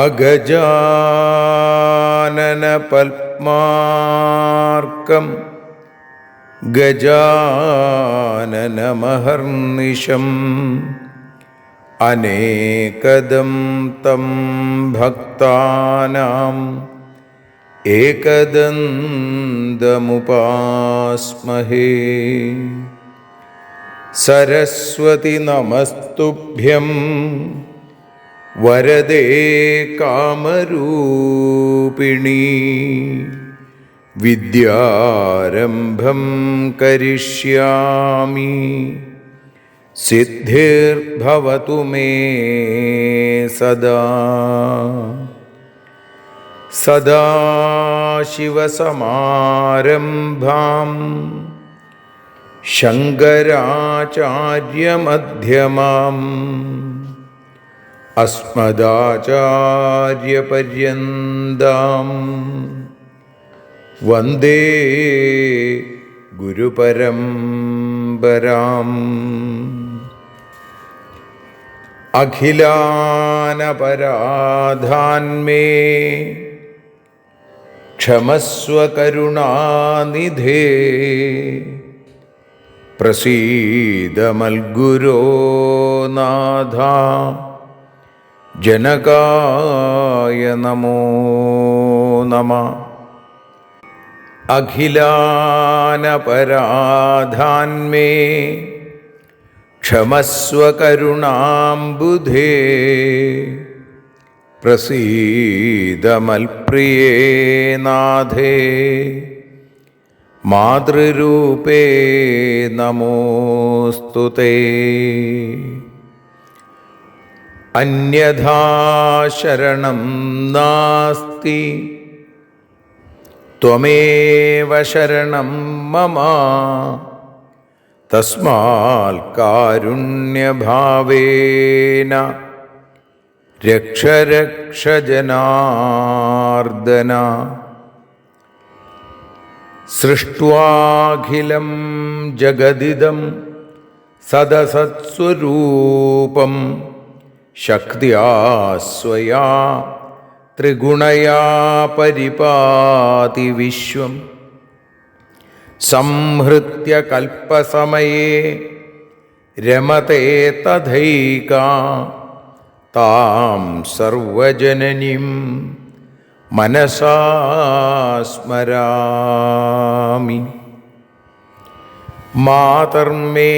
അഗജാനന പത്മാർക്കം ഗജാനനമഹർനിശം അനേകദം തം ഭക്താനാം ഏകദന്തമുപാസ്മഹേ. സരസ്വതി നമസ്തുഭ്യം വരദേ കാമരൂപിണി. വിദ്യാരംഭം കരിഷ്യാമി സിദ്ധിർഭവതു മേ സദാ. സദാശിവസമാരംഭാം ശങ്കരാചാര്യമധ്യമാം അസ്മദാചാര്യപര്യന്താം വന്ദേ ഗുരുപരമ്പരാം. അഖിലാനപരാധാന്മേ ക്ഷമസ്വ കരുണാനിധേ. പ്രസീദ മൽഗുരോ നാഥ ജനകായ നമോ നമഃ. അഖിലാനപരാധാന്മേ ക്ഷമസ്വ കരുണാംബുധേ. പ്രസീദ മൽപ്രിയേ നാഥേ മാതൃരൂപേ നമോസ്തുതേ. അന്യഥാ ശരണം നാസ്തി ത്വമേവ ശരണം മമ. തസ്മാൽ കാരുണ്യഭാവേന രക്ഷ രക്ഷ ജനാർദ്ദന. സൃഷ്ട്വാഖിലം ജഗദിദം സദസത്സ്വരൂപം ശക്തിയാ സ്വയാ ത്രിഗുണയാ പരിപാതി വിശ്വം. സംഹൃത്യ കൽപ്പസമയേ രമതേ തഥൈകാ താം സർവജനനീം മനസാ സ്മരാമി. മാതർമേ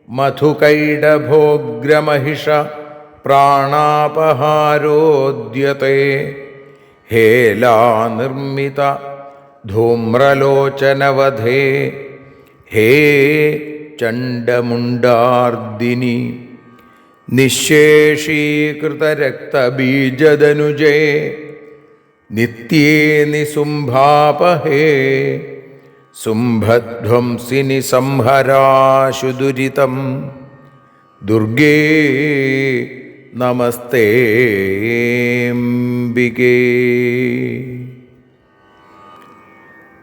മധുകൈടഭോഗ്രമഹിഷ പ്രാണാപഹാരോദ്യത്തെ. ഹേലാനിർമ്മിത ധൂമ്രലോചനവധേ ഹേ ചണ്ഡമുണ്ഡാർദിനി. നിശേഷീകൃതരക്തബീജദനുജേ നിത്യേ നിസുംഭാപഹേ. സുംഭധ്വംസിനി സംഹരാശു ദുരിതം. ദുർഗേ നമസ്തേംബികേ.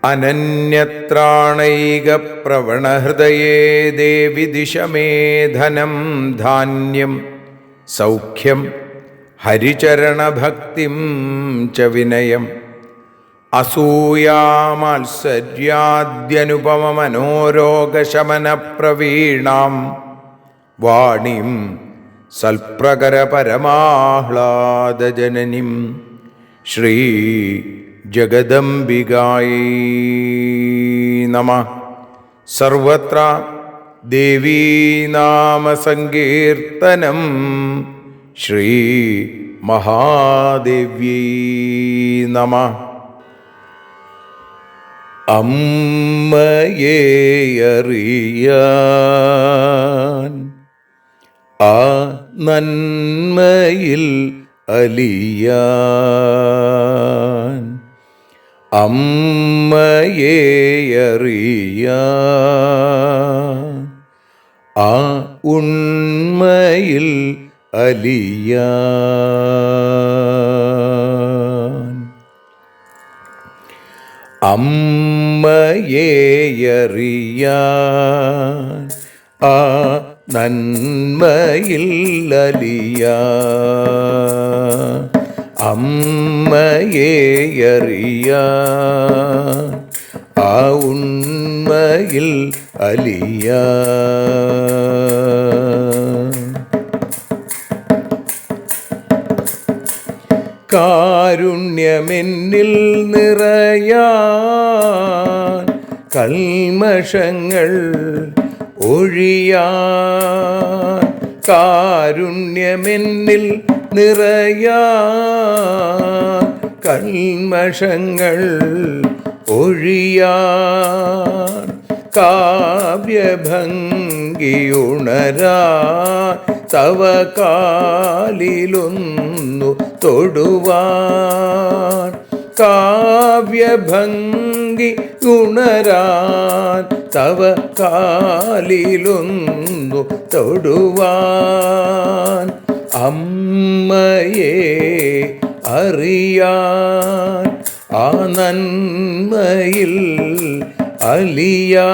അനന്യത്രാണൈകപ്രവണഹൃദയേ ദേവി ദിശ മേ ധനം ധാന്യം സൗഖ്യം ഹരിചരണഭക്തിം ച വിനയം. അസൂയാമാത്സര്യാദ്യനുപമമനോരോഗശമനപ്രവീണാം വാണിം സൽപ്രകരപരമാഹ്ലാദജനനീം ശ്രീ ജഗദംബികായൈ നമഃ. സർവത്ര ദേവീനാമസങ്കീർത്തനം ശ്രീ മഹാദേവ്യൈ നമഃ. അമ്മയെ അറിയാൻ ആ നന്മയിൽ അലിയാൻ, അമ്മയെ അറിയാൻ ആ ഉണ്മയിൽ അലിയാൻ, അമ്മയെ അറിയാൻ ആ നന്മയിൽ അലിയാൻ, അമ്മയെ അറിയാൻ ആ ഉണ്മയിൽ അലിയാൻ. കാരുണ്യമെന്നിൽ നിറയാൻ, കൽമഷങ്ങൾ ഒഴിയാൻ, കാരുണ്യമെന്നിൽ നിറയാൻ, കൽമഷങ്ങൾ ഒഴിയാൻ, കാവ്യഭംഗിയുണരാൻ തവ കാലിലൊന്നു തൊടുവാൻ, കാവ്യഭംഗി ഉണരാൻ തവ കാലിലൊന്നു തൊടുവാൻ, അമ്മയെ അറിയാൻ ആ നന്മയിൽ അലിയാൻ.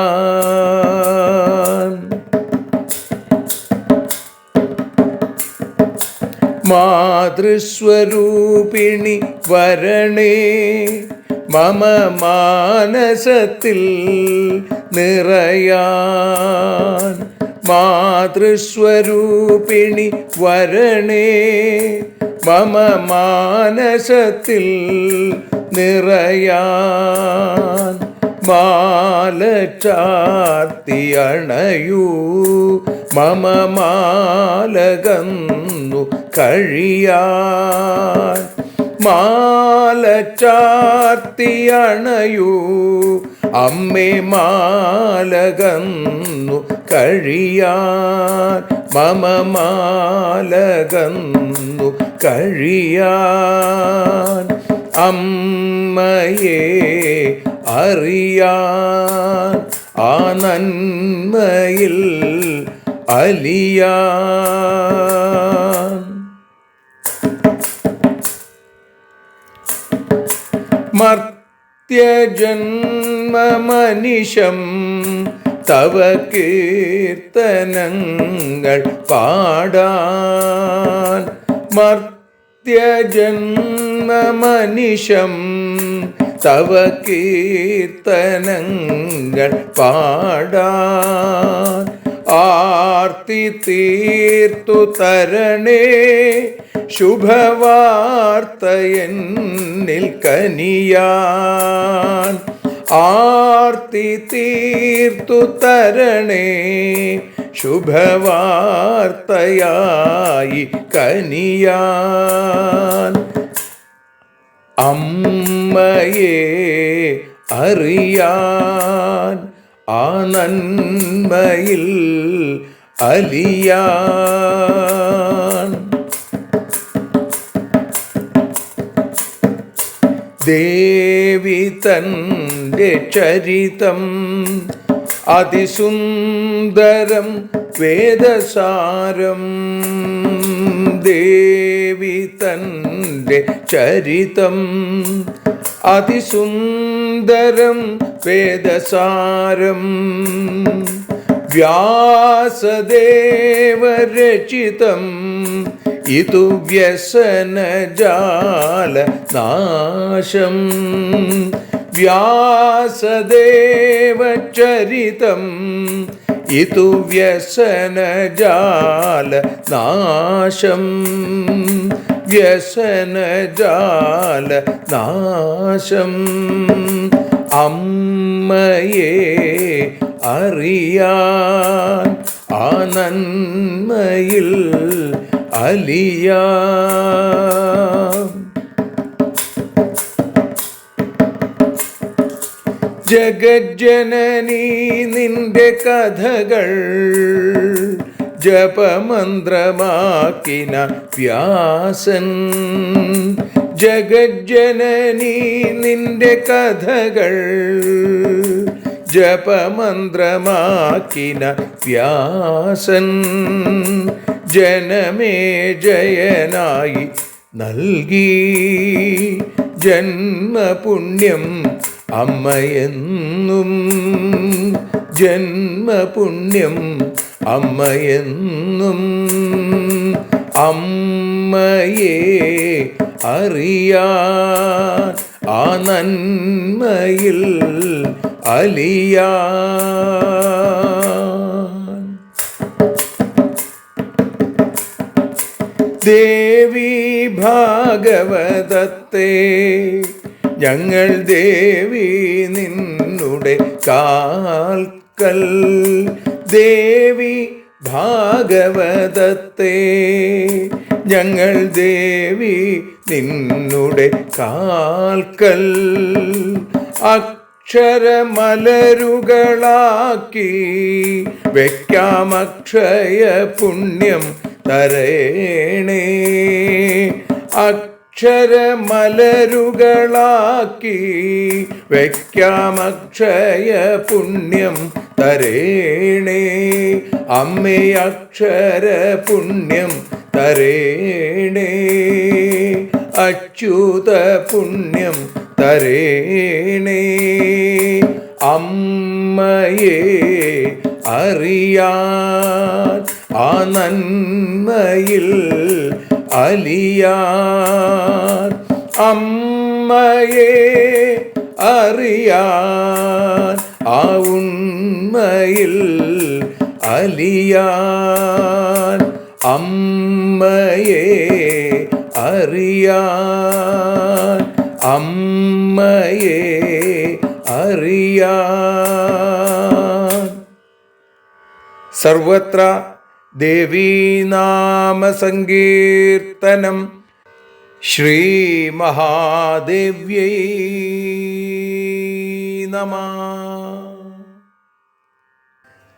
മാതൃസ്വരൂപിണി വരണേ മമ മാനസത്തിൽ നിറയാൻ, മാതൃസ്വരൂപിണി വരണേ മമ മാനസത്തിൽ നിറയാൻ, മാല ചാർത്തി അണയൂ മമ മാലകന്നു കഴിയാൻ, മാല ചാർത്തി അണയൂ അമ്മേ മാലകന്നു കഴിയാൻ, മമ മാലകന്നു കഴിയാൻ, അമ്മയെ അറിയാൻ ആ നന്മയിൽ അലിയാൻ. മർത്യജന്മമനിശം തവ കീർത്തനങ്ങൾ പാടാൻ, മർത്യജന്മമനിശം തവ കീർത്തനങ്ങൾ പാടാൻ, ആർത്തി തീർത്തു തരണേ ശുഭവാർത്തയെന്നിൽ കനിയാൻ, ആർത്തി തീർത്തു തരണേ ശുഭവാർത്തയായി കനിയാൻ, അമ്മയെ അറിയാൻ ആ നന്മയിൽ അലിയാൻ. ദേവി തൻ്റെ ചരിതം അതിസുന്ദരം വേദസാരം, ദേവി തൻ്റെ ചരിതം അതിസുന്ദരം വേദസാരം, വ്യാസദേവരചിതം ഇതു വ്യസനജാല നാശം, വ്യാസദേവചരിതം ഇതു വ്യസനജാല നാശം, വ്യസനജാല നാശം, അമ്മയെ അറിയാൻ ആ നന്മയിൽ അലിയാൻ. ജഗജ്ജനനീ നിന്റെ കഥകൾ ജപമന്ത്രമാക്കിന വ്യാസൻ. ജഗജ്ജനനീ നിന്റെ കഥകൾ ജപമന്ത്രമാക്കിന വ്യാസൻ. ജനമേ ജയനായി നൽകി ജന്മപുണ്യം അമ്മയെന്നും. ജന്മപുണ്യം അമ്മയെന്നും. അമ്മയെ അറിയാൻ ആ നന്മയിൽ അലിയാൻ. ദേവി ഭാഗവതത്തെ ഞങ്ങൾ ദേവി നിന്നുടെ കാൽക്കൽ. ദേവി ഭാഗവതത്തെ ഞങ്ങൾ ദേവി നിന്നുടെ കാൽക്കൽ. അക്ഷരമലരുകളാക്കി വയ്ക്കാം അക്ഷയ പുണ്യം തരേണേ. അക്ഷരമലരുകളാക്കി വയ്ക്കാം അക്ഷയ പുണ്യം തരേണേ. അമ്മേ അക്ഷര പുണ്യം തരേണേ. അച്യുത പുണ്യം തരേണേ. അമ്മയെ അറിയാൻ ആ നന്മയിൽ അലിയാൻ. അമ്മയെ അറിയാൻ ആ ഉണ്മയിൽ അലിയാൻ. അമ്മയെ അറിയാൻ. അമ്മയെ അറിയാൻ. സർവത്ര ദേവീനാമസങ്കീർത്തനം. ശ്രീ മഹാദേവ്യൈ നമഃ.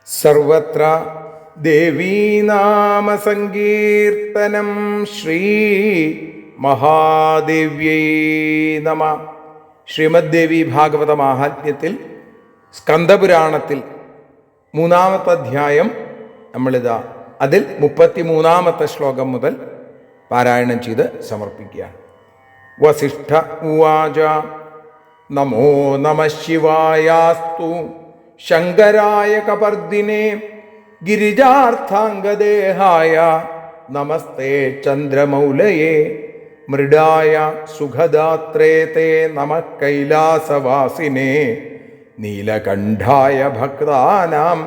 സർവത്ര ദേവീനാമസങ്കീർത്തനം. ശ്രീ മഹാദേവ്യൈ നമഃ. ശ്രീമദ്ദേവി ഭാഗവത മാഹാത്മ്യത്തിൽ സ്കന്ദപുരാണത്തിൽ 3-ാമത്തെ അധ്യായം നമ്മളിതാ അതിൽ 33-ാമത്തെ ശ്ലോകം മുതൽ പാരായണം ചെയ്ത് സമർപ്പിക്കുകയാണ്. വസിഷ്ഠ ഉവാച നമോ നമഃ ശിവായാസ്തു ശങ്കരായ കപർദിനേ ഗിരിജാർത്ഥാംഗദേഹായ നമസ്തേ ചന്ദ്രമൗലയേ മൃഡായ സുഖദാത്രേ തേ നമഃ കൈലാസവാസിനേ നീലകണ്ഠായ ഭക്താനാം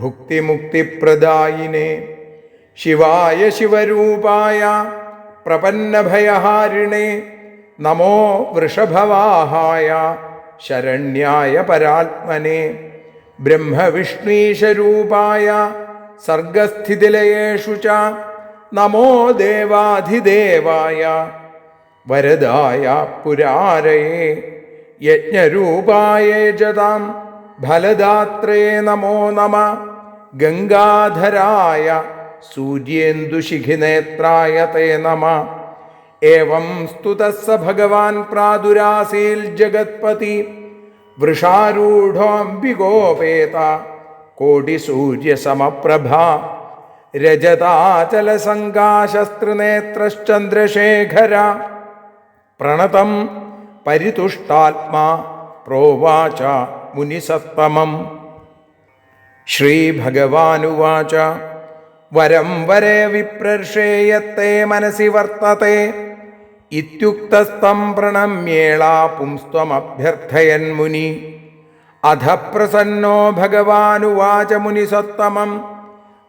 ഭുക്തിമുക്തിപ്രദായിനേ ശിവായ ശിവരൂപായ പ്രപന്നഭയഹാരിണേ നമോ വൃഷഭവാഹായ ശരണ്യായ പരാത്മനേ ബ്രഹ്മവിഷ്ണീശരൂപായ സർഗസ്ഥിതിലയേഷു ച നമോ ദേവാധിദേവായ വരദായ പുരാരയേ യജ്ഞരൂപായ ജതാം ഫലദാത്രേ നമോ നമഃ ഗംഗാധരായ സൂര്യേന്ദുശിഖിനേത്രായ തേ നമഃ ഏവം സ്തുതഃ സ ഭഗവാൻ പ്രാദുരാസീൽ ജഗത്പതി വൃഷാരൂഢോऽംബികോപേത കോടിസൂര്യസമപ്രഭ രജതാചലസംകാശസ്ത്രിനേത്രശ്ചന്ദ്രശേഖര പ്രണതം പരിതുഷ്ടാത്മാ പ്രോവാച മുനിസത്തമം. ശ്രീഭഗവാനുവാച വരം വരേ വിപ്രർഷേയത്തെ മനസി വർത്തത്തെ ഇത്യുക്തസ്തം പ്രണമ്യേളാ പുംസ്ത്വമഭ്യർത്ഥയൻ മുനി. അധ പ്രസന്നോ ഭഗവാനുവാച മുനിസത്തമം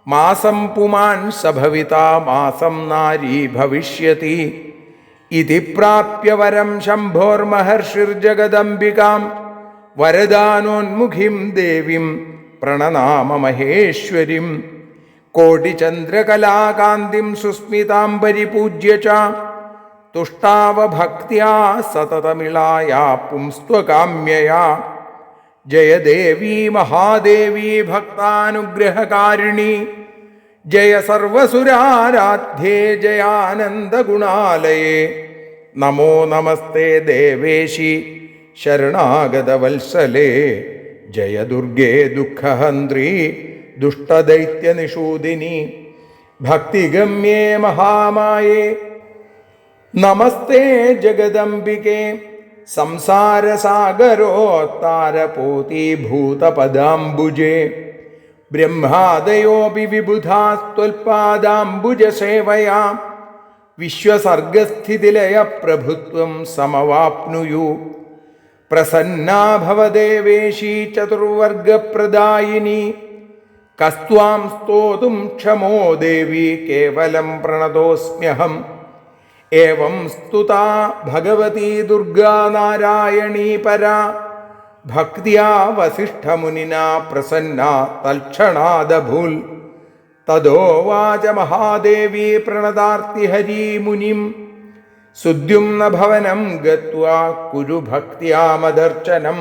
മാസം പുമാൻ സഭവിതാ മാസം നാരീ ഭവിഷ്യതി ഇതി പ്രാപ്യ വരം ശംഭോർമഹർഷിർജഗദംബികാം വരദാനോന്മുഖിം ദേവീം പ്രണനാമ മഹേശ്വരീം കോടിചന്ദ്രകലാകാന്തിം സുസ്മിതാം പരിപൂജ്യ ച തുഷ്ടാവ ഭക്ത്യാ സതതമിളായാ പുംസ്ത്വകാമ്യയാ ജയ ദേവി മഹാദേവി ഭക്താനുഗ്രഹകാരിണി ജയ സർവസുരാരാധ്യേ ജയാനന്ദഗുണാലയേ നമോ നമസ്തേ ദേവേശി ശരണാഗതവത്സലേ ജയ ദുർഗേ ദുഃഖഹന്ത്രി ദുഷ്ടദൈത്യനിഷൂദിനി ഭക്തിഗമ്യേ മഹാമായേ നമസ്തേ ജഗദംബികേ സംസാരസാഗരോത്താരപോതീഭൂതപദാംബുജേ ബ്രഹ്മാദയോപി വിബുധാസ്ത്വൽപാദാംബുജസേവയാ വിശ്വസർഗസ്ഥിതിലയ പ്രഭുത്വം സമവാപ്നുയു പ്രസന്നാ ഭവദേവേശീ ചതുർവർഗപ്രദായിനി കസ്ത്വാം സ്തോതും ക്ഷമോ ദേവി കേവലം പ്രണതോസ്മ്യഹം ഏവം സ്തുതാ ഭഗവതി ദുർഗാ നാരായണീ പരാ ഭക്തിയാ വസിഷ്ഠമുനിനാ പ്രസന്നാ തൽക്ഷണാദഭൂൽ തദോ വാച മഹാദേവി പ്രണതാർത്തി മുനിം സുദ്യുമ്ന ഭവനം ഗത്വാ കുരു ഭക്ത്യാ മദർച്ചനം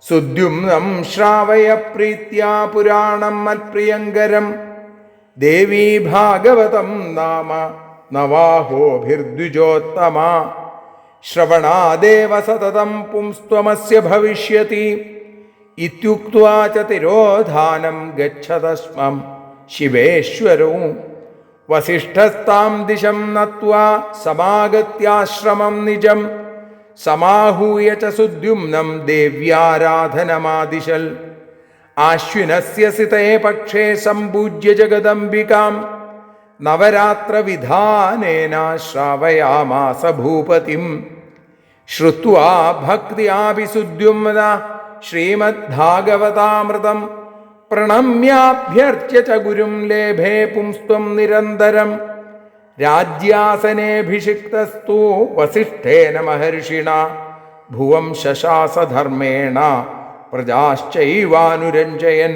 സുദ്യുമ്നം ശ്രാവയ പ്രീത്യാ പുരാണം മത്പ്രിയങ്കരം ദേവീ ഭാഗവതം നാമ നവാഹോഭിർദ്വിജോത്തമ ശ്രവണാദേവ സതതം പുംസ്ത്വമസ്യ ഭവിഷ്യതി ഇത്യുക്ത്വാ ച തിരോധാനം ഗച്ഛതസ്മം ശിവേശ്വരോ വസിഷ്ഠസ്താം ദിശം നത്വാ സമാഗത്യാശ്രമം നിജം സമാഹൂയ ച സുദ്യുമ്നം ദേവ്യാരാധനമാദിശൽ ആശ്വിനസ്യ സിതേ പക്ഷേ സംപൂജ്യ ജഗദംബികാം നവരാത്രവിധാനേന ശ്രാവയാമാസ ഭൂപതിം ശ്രുത്വാ ഭക്ത്യാപി സുദ്യുമ്ന ശ്രീമദ്ഭാഗവതാമൃതം പ്രണമ്യാഭ്യർച്യ ച ഗുരും ലേഭേ പുംസ്ത്വം നിരന്തരം രാജ്യാസനേഭിഷിക്തസ്തു വസിഷ്ഠേന മഹർഷിണ ഭുവം ശശാസധർമ്മേണ പ്രജാശ്ചൈവാനുരഞ്ജയൻ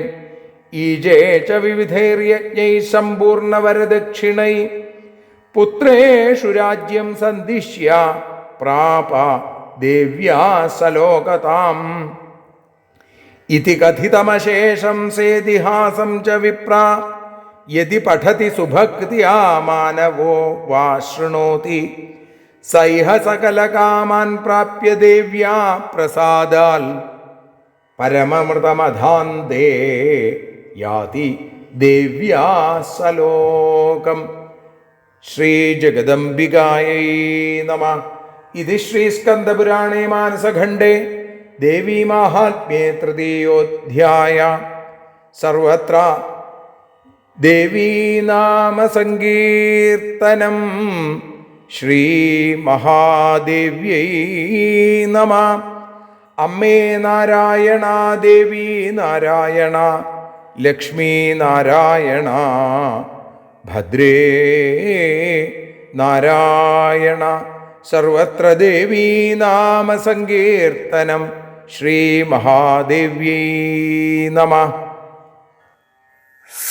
ഈജേ ച വിവിധൈർയജ്ഞൈ സമ്പൂർണവരദക്ഷിണൈ പുത്രേഷു രാജ്യം സന്ദിശ്യ പ്രാപ ദേവ്യാ സലോകതാം ഇതി കഥിതമശേഷം സേതിഹാസം ച വിപ്ര യദി പഠതി സുഭക്ത്യാ മാനവോ വാ ശൃണോതി സൈഹ സകലകാമാൻ പ്രാപ്യ ദേവ്യാ പ്രസാദാൽ പരമമൃതമധാന്തേ യാതി ദേവ്യാ സലോകം. ശ്രീ ജഗദംബികായൈ നമഃ. ഇത് ശ്രീസ്കന്ദപുരാണേ മാനസഖണ്ഡേ ദേവീ മാഹാത്മ്യേ തൃതീയോധ്യായ. സർവത്ര ദേവീനാമസങ്കീർത്തനം. ശ്രീ മഹാദേവ്യൈ നമഃ. അമ്മേ നാരായണ, ദേവി നാരായണ, ലക്ഷ്മീ നാരായണ, ഭദ്രേ നാരായണ. സർവത്ര ദേവീ നാമസങ്കീർത്തനം. ശ്രീ മഹാദേവ്യൈ നമഃ.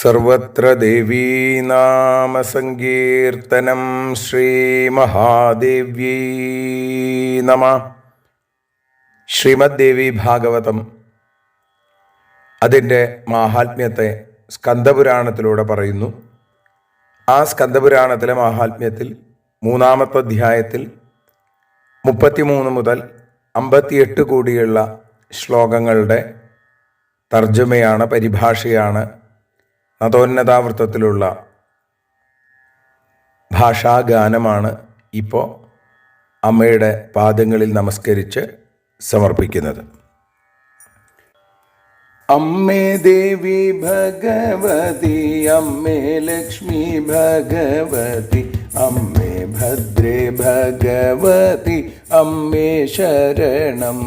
സർവത്ര ദേവീ നാമസങ്കീർത്തനം. ശ്രീ മഹാദേവ്യൈ നമഃ. ശ്രീമദ് ദേവി ഭാഗവതം അതിൻ്റെ മാഹാത്മ്യത്തെ സ്കന്ദപുരാണത്തിലൂടെ പറയുന്നു. ആ സ്കന്ദപുരാണത്തിലെ മാഹാത്മ്യത്തിൽ 3-ാമത്തെ അധ്യായത്തിൽ 33 മുതൽ 58 കൂടിയുള്ള ശ്ലോകങ്ങളുടെ തർജ്ജമയാണ്, പരിഭാഷയാണ്, നതോന്നതാവൃത്തത്തിലുള്ള ഭാഷാഗാനമാണ് ഇപ്പോൾ അമ്മയുടെ പാദങ്ങളിൽ നമസ്കരിച്ച് സമർപ്പിക്കുന്നത്. അമ്മേ ദേവി ഭഗവതി, അമ്മേ ലക്ഷ്മി ഭഗവതി, അമ്മേ ഭദ്രേ ഭഗവതി, അമ്മേ ശരണം.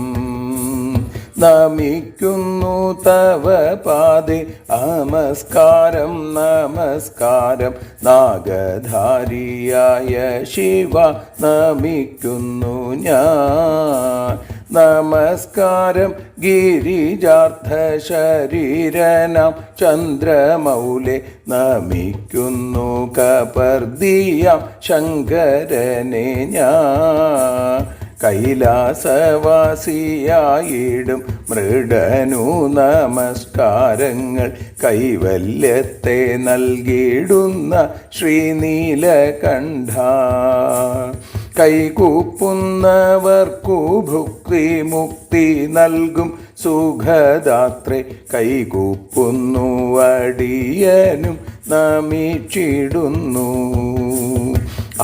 നമിക്കുന്നു തവ പാദേ, നമസ്കാരം നമസ്കാരം. നാഗധാരിയായ ശിവ നമിക്കുന്നു ഞാൻ. നമസ്കാരം ഗിരിജാർത്ഥ ശരീരനാം ചന്ദ്രമൗലെ. നമിക്കുന്നു കപർദിയാം ശങ്കരനെ ഞാൻ. കൈലാസവാസിയായിടും മൃഡനു നമസ്കാരങ്ങൾ കൈവല്യത്തെ നൽകിയിടുന്ന ശ്രീനീലകണ്ഠ. കൈകൂപ്പുന്നവർക്കു ഭുക്തി മുക്തി നൽകും സുഖദാത്രേ കൈകൂപ്പുന്നു അടിയനും നമിച്ചിടുന്നു.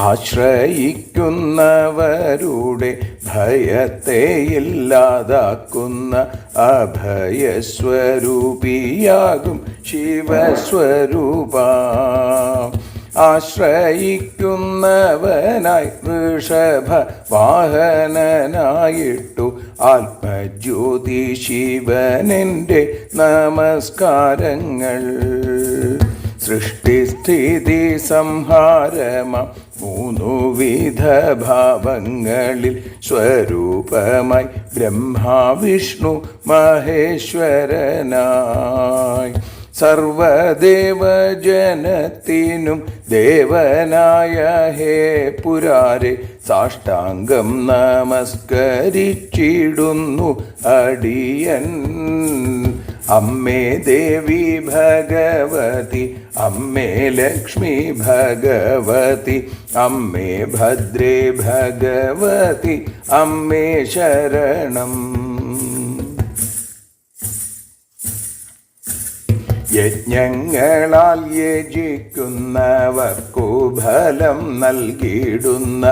ആശ്രയിക്കുന്നവരുടെ ഭയത്തെ ഇല്ലാതാക്കുന്ന അഭയസ്വരൂപിയാകും ശിവസ്വരൂപ. ആശ്രയിക്കുന്നവനായി വൃഷഭ വാഹനനായിട്ടു ആത്മജ്യോതി ശിവനെൻ്റെ നമസ്കാരങ്ങൾ. സൃഷ്ടിസ്ഥിതി സംഹാരമ മൂന്നു വിധ ഭാവങ്ങളിൽ സ്വരൂപമായി ബ്രഹ്മാവിഷ്ണു മഹേശ്വരനായി സർവദേവജനത്തിനും ദേവനായ ഹേ പുരാരെ സാഷ്ടാംഗം നമസ്കരിച്ചിടുന്നു അടിയൻ. അമ്മേ ദേവി ഭഗവതി, അമ്മേ ലക്ഷ്മി ഭഗവതി, അമ്മേ ഭദ്രേ ഭഗവതി, അമ്മേ ശരണം. യജ്ഞങ്ങളാൽ യജിക്കുന്നവർക്കു ഫലം നൽകിയിടുന്ന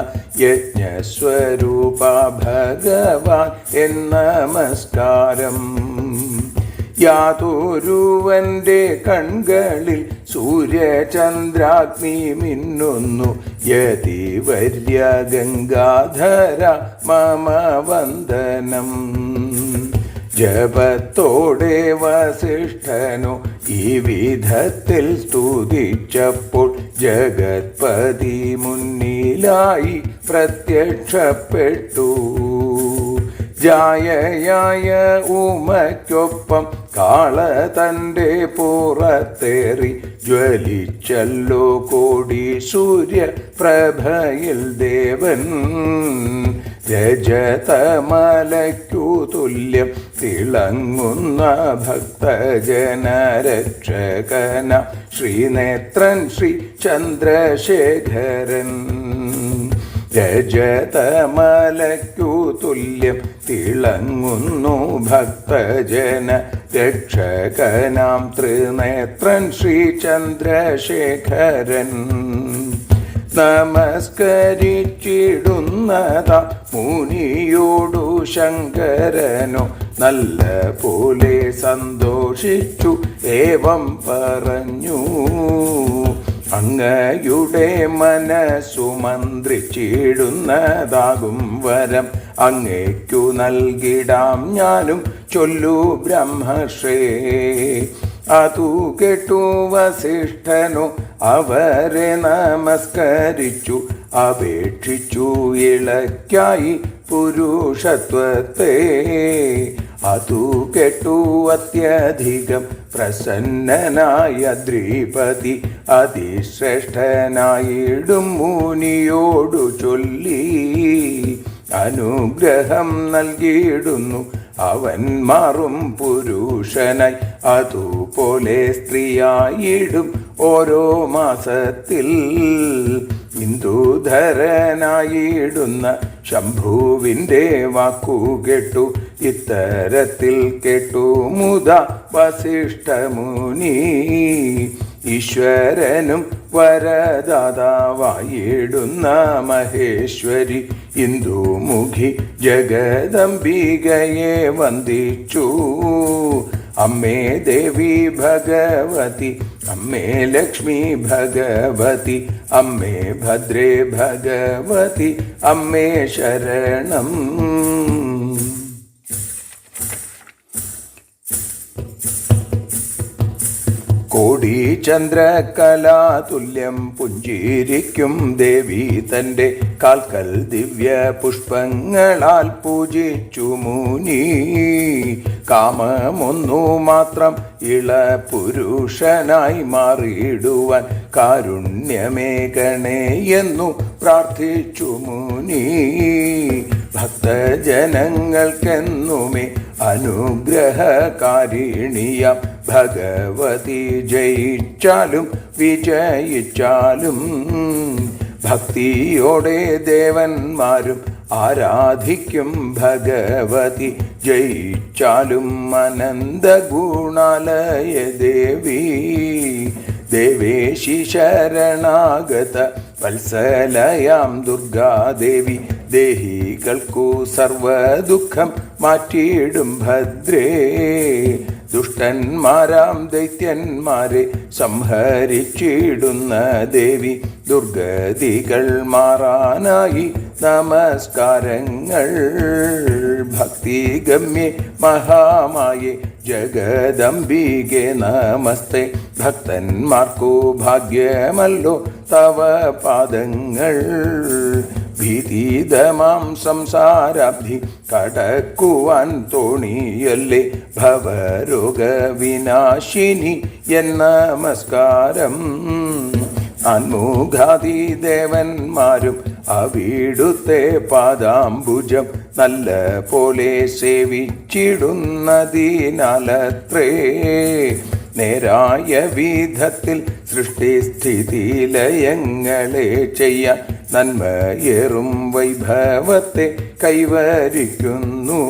യജ്ഞസ്വരൂപ ഭഗവാൻ എന്ന നമസ്കാരം. യാതൊരുവന്റെ കൺകളിൽ സൂര്യചന്ദ്രാഗ്നി മിന്നുന്നു യതിവര്യ ഗംഗാധര മമ വന്ദനം. ജപത്തോടെ വസിഷ്ഠനു ഈ വിധത്തിൽ സ്തുതിച്ചപ്പോൾ ജഗത്പതി മുന്നിലായി പ്രത്യക്ഷപ്പെട്ടു. ജായയായ ഉമയ്ക്കൊപ്പം കാള തൻ്റെ പുറത്തേറി ജ്വലിച്ചല്ലോ കോടി സൂര്യ പ്രഭയിൽ ദേവൻ. രജതമലയ്ക്കു തുല്യം തിളങ്ങുന്ന ഭക്തജനരക്ഷകന ശ്രീനേത്രൻ ശ്രീ ചന്ദ്രശേഖരൻ. രജതമലയ്ക്കു തുല്യം തിളങ്ങുന്നു ഭക്തജന രക്ഷകനാം ത്രിനേത്രൻ ശ്രീ ചന്ദ്രശേഖരൻ. നമസ്കരിച്ചിടുന്നതാ മുനിയോടു ശങ്കരനോ നല്ല പോലെ സന്തോഷിച്ചു ഏവം പറഞ്ഞു. അങ്ങയുടെ മനസ്സു മന്ത്രിച്ചിടുന്നതാകും വരം അങ്ങയ്ക്കു നൽകിടാം ഞാനും ചൊല്ലു ബ്രഹ്മർഷേ. അതു കേട്ടു വസിഷ്ഠനോ അവരെ നമസ്കരിച്ചു അപേക്ഷിച്ചു ഇളയ്ക്കായി പുരുഷത്വത്തെ. അതു കേട്ടു അത്യധികം പ്രസന്നനായ ദ്രിപതി അതിശ്രേഷ്ഠനായിടും മുനിയോടു ചൊല്ലി അനുഗ്രഹം നൽകിയിടുന്നു അവൻ മാറും പുരുഷനായി. അതുപോലെ സ്ത്രീയായിടും ഓരോ മാസത്തിൽ. ഇന്ദുധരനായിടുന്ന ശംഭുവിൻ്റെ വാക്കു കേട്ടു ഇത്തരത്തിൽ കേട്ടു മുത വസിഷ്ഠമുനി. ഈശ്വരനും വരദാതാവായിടുന്ന മഹേശ്വരി ഇന്ദുമുഖി ജഗദംബികയെ വന്ദിച്ചു. അമ്മേ ദേവി ഭഗവതി, അമ്മേ ലക്ഷ്മി ഭഗവതി, അമ്മേ ഭദ്രേ ഭഗവതി, അമ്മേ ശരണം. കോടി ചന്ദ്രകലാതുല്യം പുഞ്ചിരിക്കും ദേവി തൻ്റെ കാൽക്കൽ ദിവ്യ പുഷ്പങ്ങളാൽ പൂജിച്ചു മുനി. കാമമൊന്നു മാത്രം ഇള പുരുഷനായി മാറിയിടുവാൻ കാരുണ്യമേകണേ എന്നു പ്രാർത്ഥിച്ചു മുനി. ഭക്തജനങ്ങൾക്കെന്നുമേ അനുഗ്രഹകാരിണിയാം ഭഗവതി ജയിച്ചാലും വിജയിച്ചാലും ഭക്തിയോടെ ദേവന്മാരും ആരാധിക്കും ഭഗവതി ജയിച്ചാലും. അനന്ത ഗുണാലയ ദേവി ദേവേശി ശരണാഗത വത്സലയാം ദുർഗാദേവി ദേഹികൾക്കു സർവദുഃഖം മാറ്റിയിടും ഭദ്രേ. ദുഷ്ടന്മാരാം ദൈത്യന്മാരെ സംഹരിച്ചിടുന്ന ദേവി ദുർഗതികൾ മാറാനായി നമസ്കാരങ്ങൾ. ഭക്തിഗമ്യേ മഹാമായേ ജഗദംബികെ നമസ്തേ. ഭക്തന്മാർക്കു ഭാഗ്യമല്ലോ തവ പാദങ്ങൾ. ഭീതിതമാം സംസാരാബ്ധി കടക്കുവാൻ തോണിയല്ലേ ഭവരോഗ വിനാശിനി എന്ന നമസ്കാരം. അന്മുഖാദി ദേവന്മാരും അവിടുത്തെ പാദാംബുജം നല്ല പോലെ സേവിച്ചിടുന്നതിനാലത്രേ നേരായ വിധത്തിൽ സൃഷ്ടിസ്ഥിതി ലയങ്ങളെ ചെയ്യാൻ നന്മയേറും വൈഭവത്തെ കൈവരിക്കുന്നു.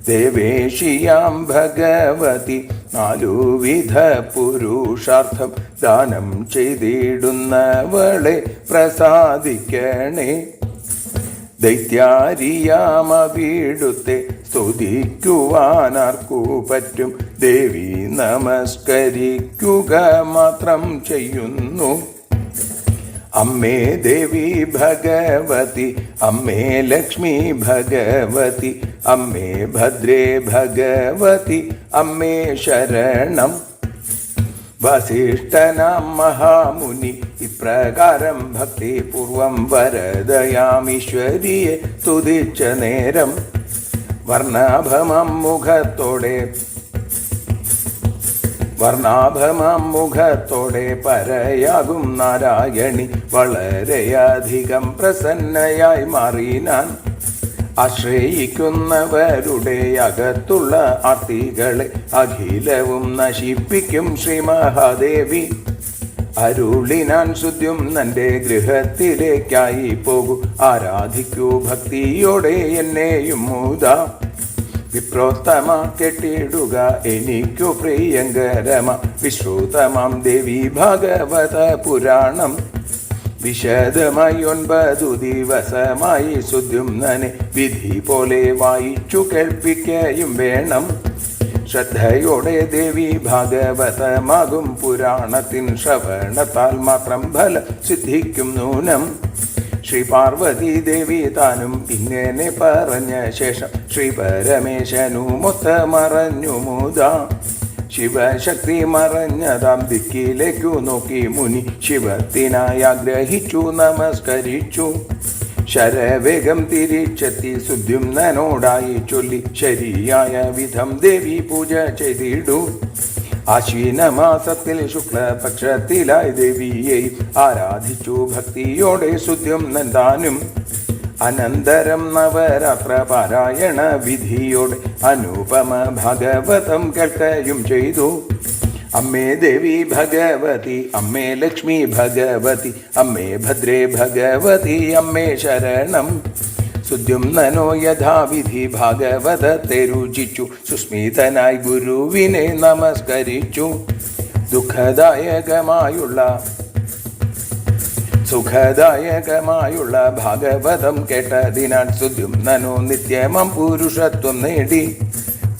ദേവേശിയാം ഭഗവതി നാലുവിധ പുരുഷാർത്ഥം ദാനം ചെയ്തിടുന്നവളെ പ്രസാദിക്കണേ. ദൈത്യാരിയാമവിടുത്തെ സ്തുതിക്കുവാനാർക്കു പറ്റും ദേവി നമസ്കരിക്കുക മാത്രം ചെയ്യുന്നു. അമ്മേ ദേവി ഭഗവതി അമ്മേ ലക്ഷ്മി ഭഗവതി അമ്മേ ഭദ്രേ ഭഗവതി അമ്മേ ശരണം. വസിഷ്ഠനാം മഹാമുനി ഇപ്രകാരം ഭക്തിപൂർവം വരദയാമീശ്വരിയെ സ്തുതിച്ച നേരം വർണ്ണാഭമാം മുഖത്തോടെ പരയാകും നാരായണി വളരെയധികം പ്രസന്നയായി മാറിനാൻ. ആശ്രയിക്കുന്നവരുടെ അകത്തുള്ള ആർത്തികളെ അഖിലവും നശിപ്പിക്കും ശ്രീ മഹാദേവി. അരുളിനാൻ സുദ്യുമ്നന്റെ ഗൃഹത്തിലേക്കായി പോകൂ, ആരാധിക്കൂ ഭക്തിയോടെ എന്നെയും മൂതാ. വിപ്രോത്തമ കേട്ടിടുക എനിക്കു പ്രിയങ്കരമ വിശ്രുതമാം ദേവി ഭാഗവത പുരാണം. വിശദമായി 9 ദിവസമായി സുദ്യുമ്നനെ വിധി പോലെ വായിച്ചു കേൾപ്പിക്കുകയും വേണം. ശ്രദ്ധയോടെ ദേവി ഭാഗവതമാകും പുരാണത്തിൻ ശ്രവണത്താൽ മാത്രം ഫലം സിദ്ധിക്കും നൂനം. ശ്രീ പാർവതി ദേവി താനും ഇങ്ങനെ പറഞ്ഞ ശേഷം ശ്രീ പരമേശനുമൊത്ത മറഞ്ഞു മുതാ. ശിവശക്തി മറഞ്ഞതാം ദിക്കിലേക്കു നോക്കി മുനി ശിവത്തിനായി ആഗ്രഹിച്ചു നമസ്കരിച്ചു. ശരവേഗം തിരിച്ചെത്തി സുദ്യുമ്നോടായി ചൊല്ലി ശരിയായ വിധം ദേവി പൂജ ചെയ്തിടൂ. ആശ്വിന മാസത്തിൽ ശുക്ലപക്ഷത്തിലായി ദേവിയെ ആരാധിച്ചു ഭക്തിയോടെ സുദ്യുമ്നൻ താനും. അനന്തരം നവരാത്ര പാരായണ വിധിയോടെ അനുപമ ഭാഗവതം കേൾക്കുകയും ചെയ്തു. അമ്മേ ദേവി ഭഗവതി അമ്മേ ലക്ഷ്മി ഭഗവതി അമ്മേ ഭദ്രേ ഭഗവതി അമ്മേ ശരണം. സുദ്യുമ്നനോ യഥാവിധി ഭാഗവതത്തെ രുചിച്ചു സുസ്മിതനായി ഗുരുവിനെ നമസ്കരിച്ചു. സുഖദായകമായുള്ള ഭാഗവതം കേട്ടതിനാൽ സുദ്യുമ്നനോ നിത്യമം പുരുഷത്വം നേടി.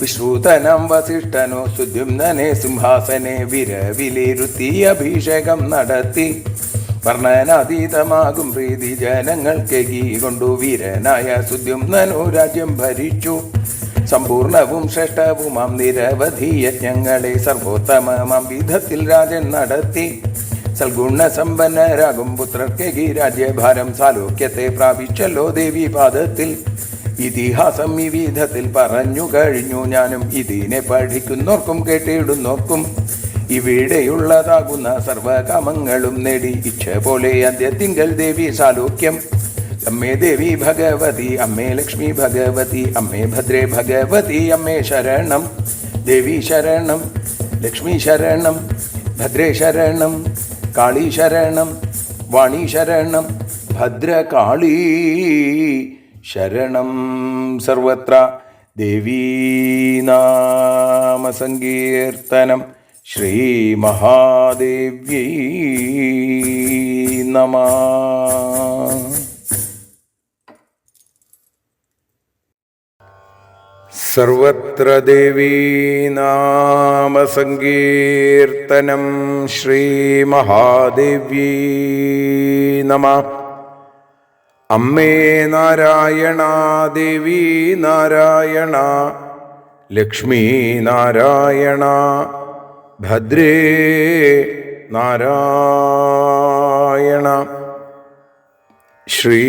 വിശ്രുതനം വസിഷ്ഠനോ സുദ്യുമ്നനെ സിംഹാസനെ വിരവിലിരുത്തി അഭിഷേകം നടത്തി. വർണ്ണനാതീതമാകും പ്രീതി ജനങ്ങൾക്കെകി കൊണ്ടു വീരനായ സുദ്യുമ്നനോ രാജ്യം ഭരിച്ചു. സമ്പൂർണവും ശ്രേഷ്ഠവുമാം നിരവധി യജ്ഞങ്ങളെ സർവോത്തമമാം വിധത്തിൽ രാജൻ നടത്തി. സൽഗുണസമ്പന്നരാകും പുത്രർക്കേകി രാജ്യഭാരം സാലോക്യത്തെ പ്രാപിച്ചല്ലോ ദേവി പാദത്തിൽ. ഇതിഹാസം ഈ വിധത്തിൽ പറഞ്ഞു കഴിഞ്ഞു ഞാനും, ഇതിനെ പഠിക്കുന്നോർക്കും കേട്ടിടുന്നോർക്കും ഇവിടെയുള്ളതാകുന്ന സർവകാമങ്ങളും നേടി ഇച്ഛ പോലെ അന്ത്യത്തിങ്കൽ ദേവി സാലോക്യം. അമ്മേ ദേവി ഭഗവതി, അമ്മേ ലക്ഷ്മി ഭഗവതി, അമ്മേ ഭദ്രേ ഭഗവതി, അമ്മേ ശരണം. ദേവി ശരണം, ലക്ഷ്മി ശരണം, ഭദ്രേ ശരണം, കാളി ശരണം, വാണി ശരണം, ഭദ്രകാളീ ശരണം. സർവത്ര ദേവീനാമസങ്കീർത്തനം. ശ്രീ മഹാദേവ്യൈ നമഃ. സർവത്ര ദേവീനാമസങ്കീർത്തനം. ശ്രീ മഹാദേവ്യൈ നമഃ. അമ്മേ നാരായണ, ദേവി നാരായണ, ലക്ഷ്മി നാരായണ, ഭദ്രേ നാരായണ. ശ്രീ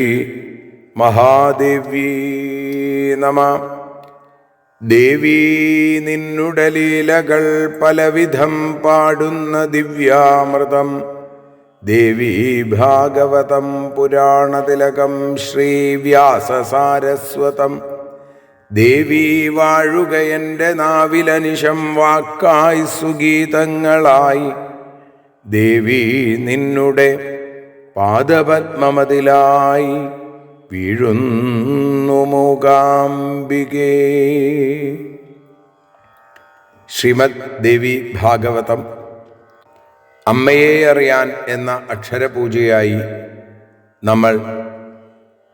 മഹാദേവ്യൈ നമഃ. ദേവീ നിന്നുടെ ലീലകൾ പലവിധം പാടുന്ന ദിവ്യാമൃതം. ദേവീ ഭാഗവതം പുരാണതിലകം ശ്രീവ്യാസസാരസ്വതം. ദേവീ വാഴുക എൻ്റെ നാവിലനിശം വാക്കായി സുഗീതങ്ങളായി. ദേവീ നിന്നുടെ പാദപത്മമതിലായി വീഴുന്നു മൂകാംബികേ. ശ്രീമദ് ദേവി ഭാഗവതം അമ്മയെ അറിയാൻ എന്ന അക്ഷരപൂജയായി നമ്മൾ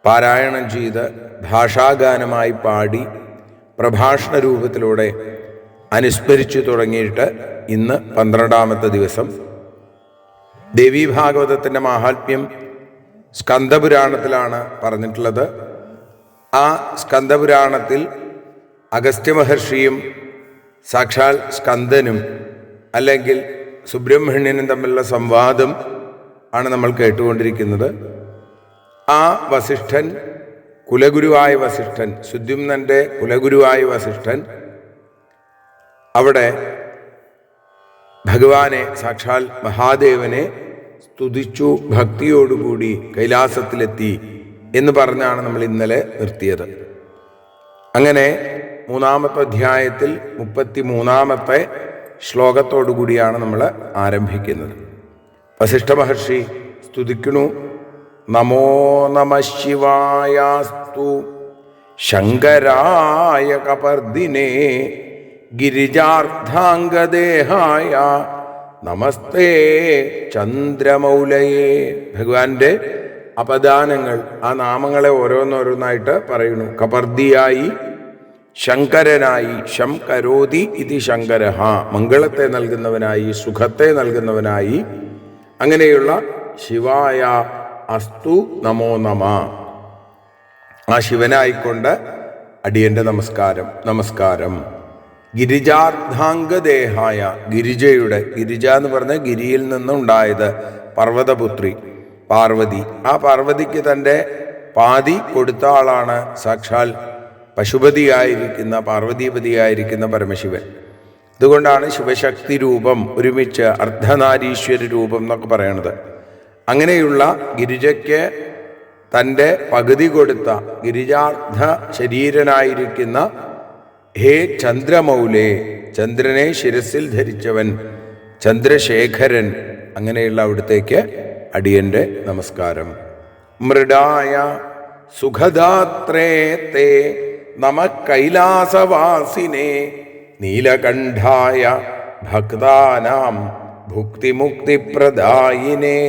പാരായണം ചെയ്ത് ഭാഷാഗാനമായി പാടി പ്രഭാഷണ രൂപത്തിലൂടെ അനുസ്മരിച്ചു തുടങ്ങിയിട്ട് ഇന്ന് 12ാമത്തെ ദിവസം. ദേവീഭാഗവതത്തിൻ്റെ മാഹാത്മ്യം സ്കന്ദപുരാണത്തിലാണ് പറഞ്ഞിട്ടുള്ളത്. ആ സ്കന്ദപുരാണത്തിൽ അഗസ്ത്യ മഹർഷിയും സാക്ഷാൽ സ്കന്ദനും അല്ലെങ്കിൽ സുബ്രഹ്മണ്യനും തമ്മിലുള്ള സംവാദം ആണ് നമ്മൾ കേട്ടുകൊണ്ടിരിക്കുന്നത്. ആ വസിഷ്ഠൻ, കുലഗുരുവായ വസിഷ്ഠൻ, സുദ്യുമ്നൻ്റെ കുലഗുരുവായ വസിഷ്ഠൻ അവിടെ ഭഗവാനെ, സാക്ഷാൽ മഹാദേവനെ സ്തുതിച്ചു, ഭക്തിയോടുകൂടി കൈലാസത്തിലെത്തി എന്ന് പറഞ്ഞാണ് നമ്മൾ ഇന്നലെ നിർത്തിയത്. അങ്ങനെ 3ാമത്തെ അധ്യായത്തിൽ 33ാമത്തെ ശ്ലോകത്തോടുകൂടിയാണ് നമ്മൾ ആരംഭിക്കുന്നത്. വസിഷ്ഠ മഹർഷി സ്തുതിക്കുന്നു. നമോ നമ ശിവായാസ്തു ശങ്കരായ കപർദിനേ ഗിരിജാർദ്ധാംഗദേഹായ നമസ്തേ ചന്ദ്രമൗലയേ. ഭഗവാന്റെ അപദാനങ്ങൾ, ആ നാമങ്ങളെ ഓരോന്നോരോന്നായിട്ട് പറയുന്നു. കപർദിയായി, ശങ്കരനായി, ശം കരോതി ഇതി ശങ്കരഃ, മംഗളത്തെ നൽകുന്നവനായി, സുഖത്തെ നൽകുന്നവനായി, അങ്ങനെയുള്ള ശിവായ അസ്തു നമോ നമ. ആ ശിവനായിക്കൊണ്ട് അടിയന്റെ നമസ്കാരം, നമസ്കാരം. ഗിരിജാർദ്ധാംഗദേഹായ, ഗിരിജയുടെ, ഗിരിജ എന്ന് പറഞ്ഞ ഗിരിയിൽ നിന്നുണ്ടായത് പർവ്വതപുത്രി പാർവതി. ആ പാർവതിക്ക് തൻ്റെ പാതി കൊടുത്ത ആളാണ് സാക്ഷാൽ പശുപതിയായിരിക്കുന്ന, പാർവതീപതിയായിരിക്കുന്ന പരമശിവൻ. അതുകൊണ്ടാണ് ശിവശക്തി രൂപം ഒരുമിച്ച് അർദ്ധനാരീശ്വര രൂപം എന്നൊക്കെ പറയണത്. അങ്ങനെയുള്ള ഗിരിജയ്ക്ക് തൻ്റെ പകുതി കൊടുത്ത ഗിരിജാർദ്ധ ശരീരനായിരിക്കുന്ന ഹേ ചന്ദ്രമൗലേ, ചന്ദ്രനെ ശിരസിൽ ധരിച്ചവൻ, ചന്ദ്രശേഖരൻ, അങ്ങനെയുള്ള അവിടത്തേക്ക് അടിയന്റെ നമസ്കാരം. മൃഡായ സുഖദാത്രേ തേ നമ കൈലാസവാസിനേ നീലകണ്ഠായ ഭക്താനാം ഭുക്തിമുക്തിപ്രദായിനേ.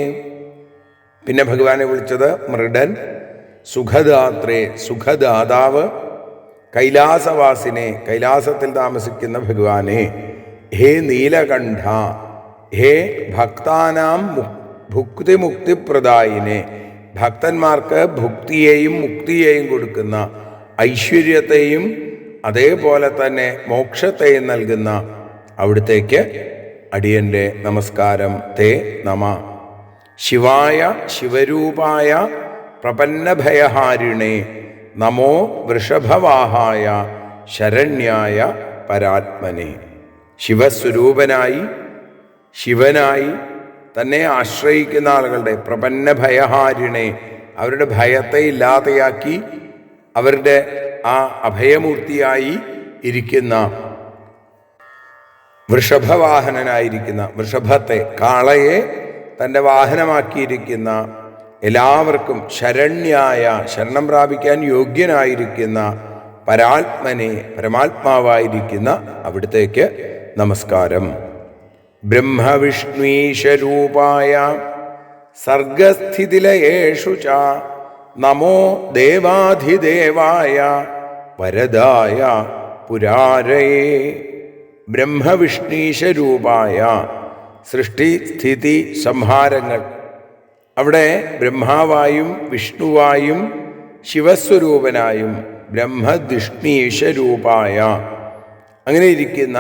പിന്നെ ഭഗവാനെ വിളിച്ചത് മൃഡൻ, സുഖദാത്രേ, സുഖദാതാവ്, കൈലാസവാസിനെ, കൈലാസത്തിൽ താമസിക്കുന്ന ഭഗവാനെ, ഹേ നീലകണ്ഠ, ഹേ ഭക്താനാം ഭുക്തിമുക്തിപ്രദായിനെ, ഭക്തന്മാർക്ക് ഭുക്തിയെയും മുക്തിയെയും കൊടുക്കുന്ന, ഐശ്വര്യത്തെയും അതേപോലെ തന്നെ മോക്ഷത്തെയും നൽകുന്ന അവിടുത്തേക്ക് അടിയന്റെ നമസ്കാരം. തേ നമ. ശിവായ ശിവരൂപായ പ്രപന്നഭയഹാരിണേ നമോ വൃഷഭവാഹായ ശരണ്യായ പരാത്മനെ. ശിവസ്വരൂപനായി ശിവനായി തന്നെ ആശ്രയിക്കുന്ന ആളുകളുടെ പ്രപന്നഭയഹാരിണെ, അവരുടെ ഭയത്തെ ഇല്ലാതെയാക്കി അവരുടെ ആ അഭയമൂർത്തിയായി ഇരിക്കുന്ന വൃഷഭവാഹനനായിരിക്കുന്ന, വൃഷഭത്തെ കാളയെ തൻ്റെ വാഹനമാക്കിയിരിക്കുന്ന എല്ലാവർക്കും ശരണ്യായ ശരണം പ്രാപിക്കാൻ യോഗ്യനായിരിക്കുന്ന പരാത്മനെ പരമാത്മാവായിരിക്കുന്ന അവിടത്തേക്ക് നമസ്കാരം. ബ്രഹ്മവിഷ്ണീശരൂപായ സർഗസ്ഥിതിലയേഷു ച നമോ ദേവാധിദേവായ വരദായ പുരാരയേ. ബ്രഹ്മവിഷ്ണീശരൂപായ സൃഷ്ടി സ്ഥിതി സംഹാരങ്ങൾ, അവിടെ ബ്രഹ്മാവായും വിഷ്ണുവായും ശിവസ്വരൂപനായും ബ്രഹ്മവിഷ്ണീശരൂപായ അങ്ങനെ ഇരിക്കുന്ന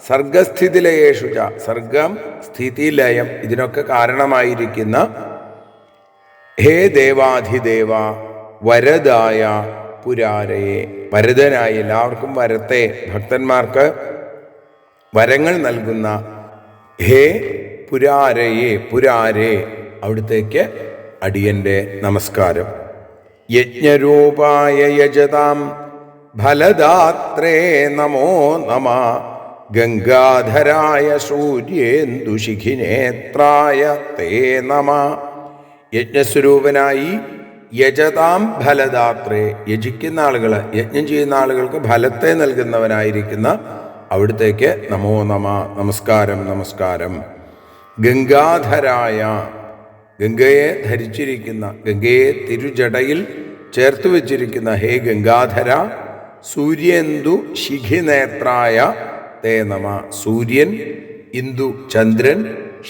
സർഗസ്ഥിതിലയേഷുച, സർഗം സ്ഥിതി ലയം ഇതിനൊക്കെ കാരണമായിരിക്കുന്ന ഹേ ദേവാധിദേവ വരദായ പുരാരയെ, വരദനായി എല്ലാവർക്കും വരത്തെ ഭക്തന്മാർക്ക് വരങ്ങൾ നൽകുന്ന ഹേ പുരാരയെ പുരാരേ അവിടുത്തേക്ക് അടിയന്റെ നമസ്കാരം. യജ്ഞരൂപായ യജതാം ഫലദാത്രേ നമോ നമ ഗംഗാധരായ സൂര്യേന്ദുശിഖിനേത്രായ തേ നമ. യജ്ഞസ്വരൂപനായി യജതാം ഫലദാത്രേ, യജിക്കുന്ന ആളുകൾ യജ്ഞം ചെയ്യുന്ന ആളുകൾക്ക് ഫലത്തെ നൽകുന്നവനായിരിക്കുന്ന അവിടുത്തേക്ക് നമോ നമ നമസ്കാരം നമസ്കാരം. ഗംഗാധരായ, ഗംഗയെ ധരിച്ചിരിക്കുന്ന, ഗംഗയെ തിരുജടയിൽ ചേർത്ത് വച്ചിരിക്കുന്ന ഹേ ഗംഗാധര. സൂര്യേന്ദു ശിഖിനേത്രായ തേ നമ. സൂര്യൻ, ഇന്ദു ചന്ദ്രൻ,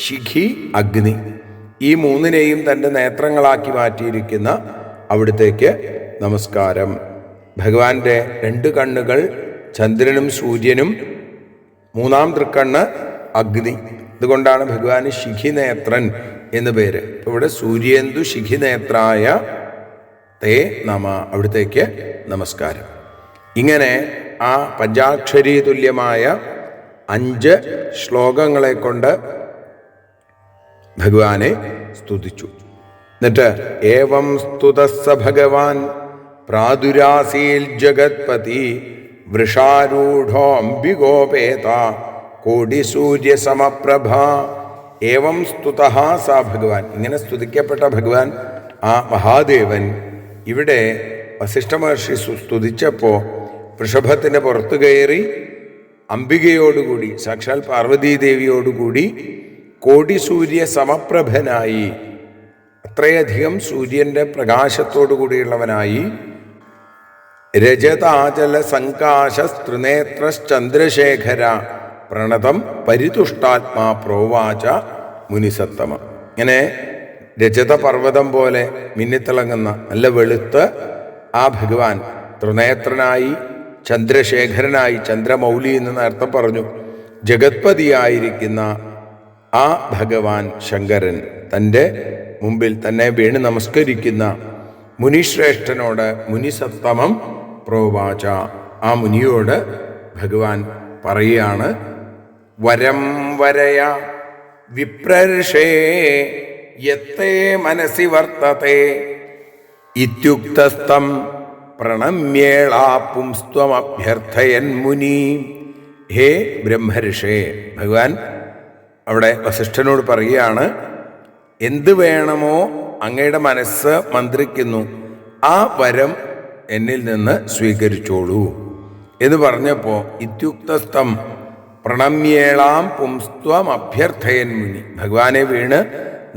ശിഖി അഗ്നി, ഈ മൂന്നിനെയും തൻ്റെ നേത്രങ്ങളാക്കി മാറ്റിയിരിക്കുന്ന അവിടുത്തേക്ക് നമസ്കാരം. ഭഗവാന്റെ രണ്ട് കണ്ണുകൾ ചന്ദ്രനും സൂര്യനും, മൂന്നാം തൃക്കണ്ണ് അഗ്നി. അതുകൊണ്ടാണ് ഭഗവാന് ശിഖിനേത്രൻ എന്ന് പേര്. ഇവിടെ സൂര്യേന്ദു ശിഖിനേത്രായ തേ നമ, അവിടുത്തേക്ക് നമസ്കാരം. ഇങ്ങനെ ആ പഞ്ചാക്ഷരി തുല്യമായ 5 ശ്ലോകങ്ങളെ കൊണ്ട് ഭഗവാനെ സ്തുതിച്ചു. എന്നിട്ട് ഏവം സ്തുതസ്സ ഭഗവാൻ പ്രാദുരാസീൽ ജഗത്പതി വൃഷാരൂഢോംബികോപേത കോടിസൂര്യ സമപ്രഭ. ഏവം സ്തുതഃ സ ഭഗവാൻ, ഇങ്ങനെ സ്തുതിക്കപ്പെട്ട ഭഗവാൻ ആ മഹാദേവൻ ഇവിടെ വസിഷ്ഠ മഹർഷി സ്തുതിച്ചപ്പോൾ വൃഷഭത്തിൻ്റെ പുറത്തു കയറി അംബികയോടുകൂടി, സാക്ഷാൽ പാർവതീദേവിയോടുകൂടി കോടിസൂര്യ സമപ്രഭനായി, അത്രയധികം സൂര്യൻ്റെ പ്രകാശത്തോടു കൂടിയുള്ളവനായി, രജതാചല സങ്കാശസ്ത്രിനേത്രശ്ചന്ദ്രശേഖര പ്രണതം പരിതുഷ്ടാത്മാ പ്രോവാച മുനിസത്തമ. ഇങ്ങനെ രജത പർവ്വതം പോലെ മിന്നിത്തിളങ്ങുന്ന നല്ല വെളുത്ത് ആ ഭഗവാൻ ത്രിനേത്രനായി, ചന്ദ്രശേഖരനായി, ചന്ദ്രമൗലി എന്ന് നേരത്തെ പറഞ്ഞു, ജഗത്പതിയായിരിക്കുന്ന ആ ഭഗവാൻ ശങ്കരൻ തൻ്റെ മുമ്പിൽ തന്നെ വീണ് നമസ്കരിക്കുന്ന മുനിശ്രേഷ്ഠനോട് മുനിസത്തമം പ്രോവാച, ആ മുനിയോട് ഭഗവാൻ പറയുകയാണ്, വരം വരയ വിപ്രർഷേ യത്തേ മനസി വർത്തത്തെ ഇത്യുക്തസ്തം പ്രണമ്യേളാ പുംസ്ത്വമഭ്യർത്ഥയൻ മുനി. ഹേ ബ്രഹ്മർഷേ, ഭഗവാൻ അവിടെ വസിഷ്ഠനോട് പറയുകയാണ്, എന്ത് വേണമോ അങ്ങയുടെ മനസ്സ് മന്ത്രിക്കുന്നു, ആ വരം എന്നിൽ നിന്ന് സ്വീകരിച്ചോളൂ എന്ന് പറഞ്ഞപ്പോൾ ഇത്യുക്തസ്തം പ്രണമ്യേളാം പുംസ്ത്വം അഭ്യർത്ഥയൻ മുനി, ഭഗവാനെ വീണ്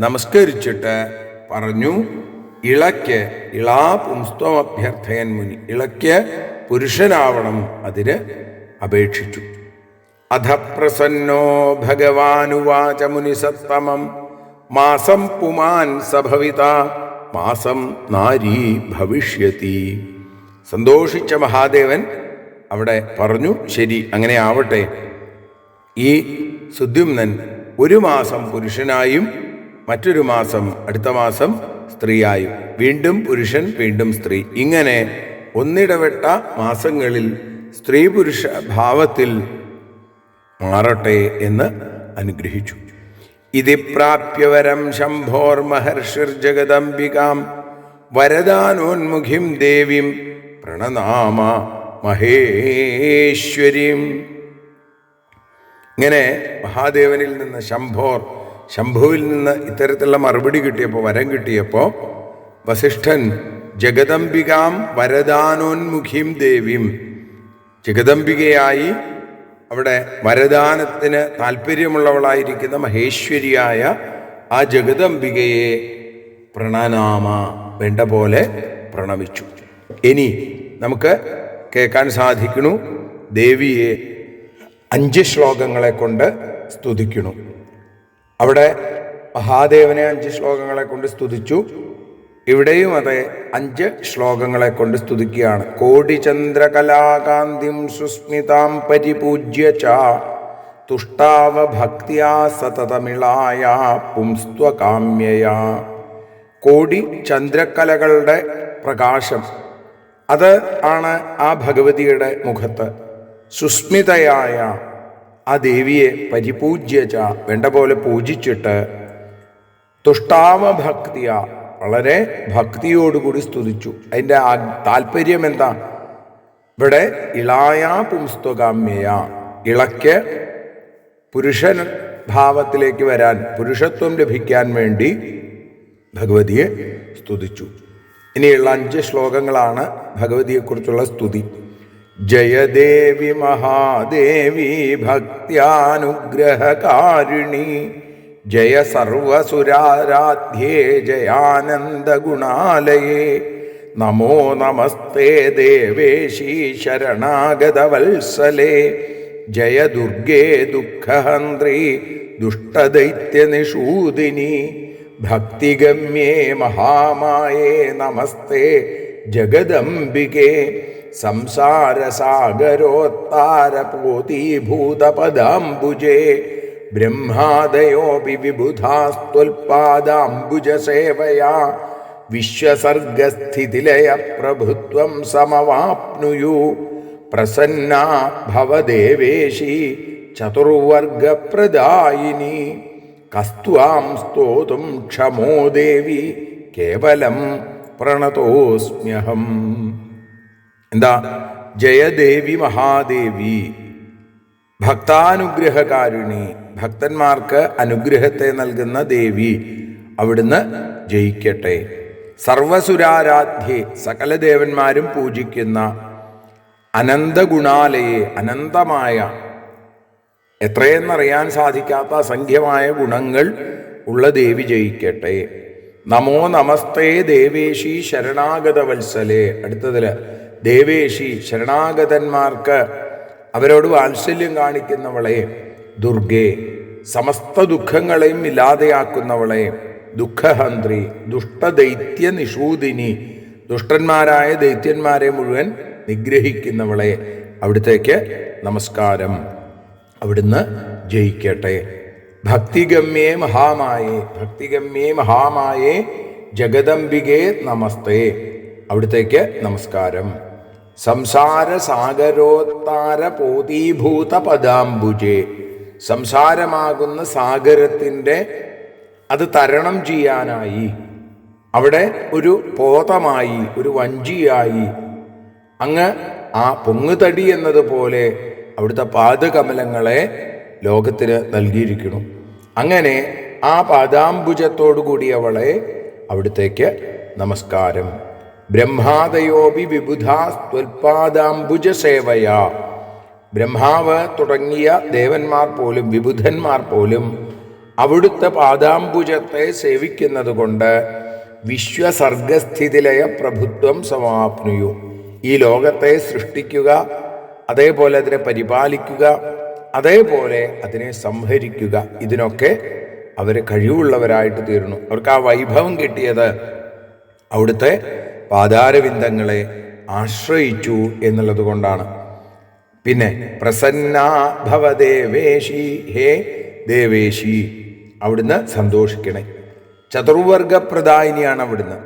നമസ്കരിച്ചിട്ട് പറഞ്ഞു, ഇളയ്ക്ക് ഇളാ പുംസ്ത്വം അഭ്യർത്ഥയൻ മുനി, ഇളയ്ക്ക് പുരുഷനാവണം അതിന് അപേക്ഷിച്ചു. അധ പ്രസന്നോ ഭഗവാനുവാച മുനിസത്തമം മാസം പുമാൻ സഭവിത മാസം നാരീ ഭവിഷ്യതി. സന്തോഷിച്ച മഹാദേവൻ അവിടെ പറഞ്ഞു. ശരി, അങ്ങനെ ആവട്ടെ. ഈ സുദ്യുമ്നൻ ഒരു മാസം പുരുഷനായും മറ്റൊരു മാസം അടുത്ത മാസം സ്ത്രീയായും, വീണ്ടും പുരുഷൻ വീണ്ടും സ്ത്രീ, ഇങ്ങനെ ഒന്നിടവിട്ട മാസങ്ങളിൽ സ്ത്രീ പുരുഷ ഭാവത്തിൽ മാറട്ടെ എന്ന് അനുഗ്രഹിച്ചു. ഇതി പ്രാപ്യവരം ശംഭോർമഹർഷിർജഗദംബികാം വരദാനോന്മുഖിം ദേവീം പ്രണനാമ മഹേശ്വരീം. ഇങ്ങനെ മഹാദേവനിൽ നിന്ന് ശംഭുവിൽ നിന്ന് ഇത്തരത്തിലുള്ള മറുപടി കിട്ടിയപ്പോൾ, വരം കിട്ടിയപ്പോൾ വസിഷ്ഠൻ ജഗദംബികാം വരദാനോന്മുഖീം ദേവീം, ജഗദംബികയായി അവിടെ വരദാനത്തിന് താല്പര്യമുള്ളവളായിരിക്കുന്ന മഹേശ്വരിയായ ആ ജഗദംബികയെ പ്രണനാമ, വേണ്ട പോലെ പ്രണമിച്ചു. ഇനി നമുക്ക് കേൾക്കാൻ സാധിക്കണു ദേവിയെ 5 ശ്ലോകങ്ങളെ കൊണ്ട് സ്തുതിക്കണു. അവിടെ മഹാദേവനെ 5 ശ്ലോകങ്ങളെ കൊണ്ട് സ്തുതിച്ചു. ഇവിടെയും അതെ 5 ശ്ലോകങ്ങളെ കൊണ്ട് സ്തുതിക്കുകയാണ്. കോടിചന്ദ്രകലാകാന്തിം സുസ്മിതാം പരിപൂജ്യ ച തുഷ്ടാവ ഭക്തിയാ സതതമിളായ പുംസ്ത്വകാമ്യയാ. കോടി ചന്ദ്രക്കലകളുടെ പ്രകാശം, അത് ആണ് ആ ഭഗവതിയുടെ മുഖത്ത്. സുസ്മിതയായ ആ ദേവിയെ പരിപൂജ്യച്ച, വേണ്ട പോലെ പൂജിച്ചിട്ട്, തുഷ്ടാവ ഭക്തിയ, വളരെ ഭക്തിയോടുകൂടി സ്തുതിച്ചു. അതിൻ്റെ താല്പര്യം എന്താ? ഇവിടെ ഇളായ പുംസ്ത്വകാമ്യയ, ഇളയ്ക്ക് പുരുഷൻ ഭാവത്തിലേക്ക് വരാൻ, പുരുഷത്വം ലഭിക്കാൻ വേണ്ടി ഭഗവതിയെ സ്തുതിച്ചു. ഇനിയുള്ള 5 ശ്ലോകങ്ങളാണ് ഭഗവതിയെക്കുറിച്ചുള്ള സ്തുതി. ജയദേവി മഹാദേവി ഭക്ത്യാനുഗ്രഹകാരിണി ജയ സർവസുരാരാധ്യേ ജയാനന്ദഗുണാലയേ നമോ നമസ്തേ ദേവേശി ശരണാഗതവത്സലേ ജയ ദുർഗേ ദുഃഖഹന്ത്രി ദുഷ്ടദൈത്യനിഷൂദിനി ഭക്തിഗമ്യേ മഹാമായേ നമസ്തേ ജഗദംബികേ സംസാരസാഗരോത്താരപോതീഭൂതപദാംബുജേ ബ്രഹ്മാദയോപി വിബുധാസ്ത്വൽപാദാംബുജസേവയാ വിശ്വസർഗസ്ഥിതിലയ പ്രഭുത്വം സമവാപ്നുയു പ്രസന്നാ ഭവദേവേശി ചതുർവർഗപ്രദായിനി കസ്ത്വാം സ്തോതും ക്ഷമോ ദേവി കേവലം പ്രണതോസ്മ്യഹം. എന്താ? ജയദേവി മഹാദേവി, ഭക്താനുഗ്രഹകാരിണി, ഭക്തന്മാർക്ക് അനുഗ്രഹത്തെ നൽകുന്ന ദേവി, അവിടുന്ന് ജയിക്കട്ടെ. സർവസുരാരാധ്യേ, സകല ദേവന്മാരും പൂജിക്കുന്ന അനന്തഗുണാലയെ, അനന്തമായ, എത്രയെന്നറിയാൻ സാധിക്കാത്ത അസംഖ്യമായ ഗുണങ്ങൾ ഉള്ള ദേവി ജയിക്കട്ടെ. നമോ നമസ്തേ ദേവേശി ശരണാഗത വത്സലേ. അടുത്തതില് ദേവേശി, ശരണാഗതന്മാർക്ക് അവരോട് വാത്സല്യം കാണിക്കുന്നവളെ, ദുർഗേ, സമസ്ത ദുഃഖങ്ങളെയും ഇല്ലാതെയാക്കുന്നവളെ, ദുഃഖഹന്ത്രി, ദുഷ്ടദൈത്യ നിഷൂദിനി, ദുഷ്ടന്മാരായ ദൈത്യന്മാരെ മുഴുവൻ നിഗ്രഹിക്കുന്നവളെ, അവിടുത്തേക്ക് നമസ്കാരം, അവിടുന്ന് ജയിക്കട്ടെ. ഭക്തിഗമ്യേ മഹാമായേ, ഭക്തിഗമ്യേ മഹാമായേ ജഗദംബികേ നമസ്തേ, അവിടുത്തേക്ക് നമസ്കാരം. സംസാര സാഗരോത്താര പോതീഭൂത പദാംബുജേ, സംസാരമാകുന്ന സാഗരത്തിൻ്റെ അത് തരണം ചെയ്യാനായി, അവിടെ ഒരു പോതമായി, ഒരു വഞ്ചിയായി, അങ്ങ് ആ പൊങ്ങുതടി എന്നതുപോലെ അവിടുത്തെ പാദകമലങ്ങളെ ലോകത്തിന് നൽകിയിരിക്കുന്നു. അങ്ങനെ ആ പാദാംബുജത്തോടു കൂടിയവളെ അവിടുത്തേക്ക് നമസ്കാരം. ബ്രഹ്മാദയോപി വിബുധാസ്ത്വൽപാദാംബുജ സേവയാ, ബ്രഹ്മാവ് തുടങ്ങിയ ദേവന്മാർ പോലും, വിബുധന്മാർ പോലും അവിടുത്തെ പാദാംബുജത്തെ സേവിക്കുന്നത് കൊണ്ട് വിശ്വസർഗസ്ഥിതിലയ പ്രഭുത്വം സമാപ്നുയു, ഈ ലോകത്തെ സൃഷ്ടിക്കുക, അതേപോലെ അതിനെ പരിപാലിക്കുക, അതേപോലെ അതിനെ സംഹരിക്കുക, ഇതിനൊക്കെ അവർ കഴിവുള്ളവരായിട്ട് തീർന്നു. അവർക്ക് ആ വൈഭവം കിട്ടിയത് അവിടുത്തെ പാദാരവിന്ദങ്ങളെ ആശ്രയിച്ചു എന്നുള്ളത് കൊണ്ടാണ്. പിന്നെ പ്രസന്ന ഭവദേവേശി, ഹേ ദേവേശി, അവിടുന്ന് സന്തോഷിക്കണേ. ചതുർവർഗപ്രദായിനിയാണ് അവിടുന്ന്.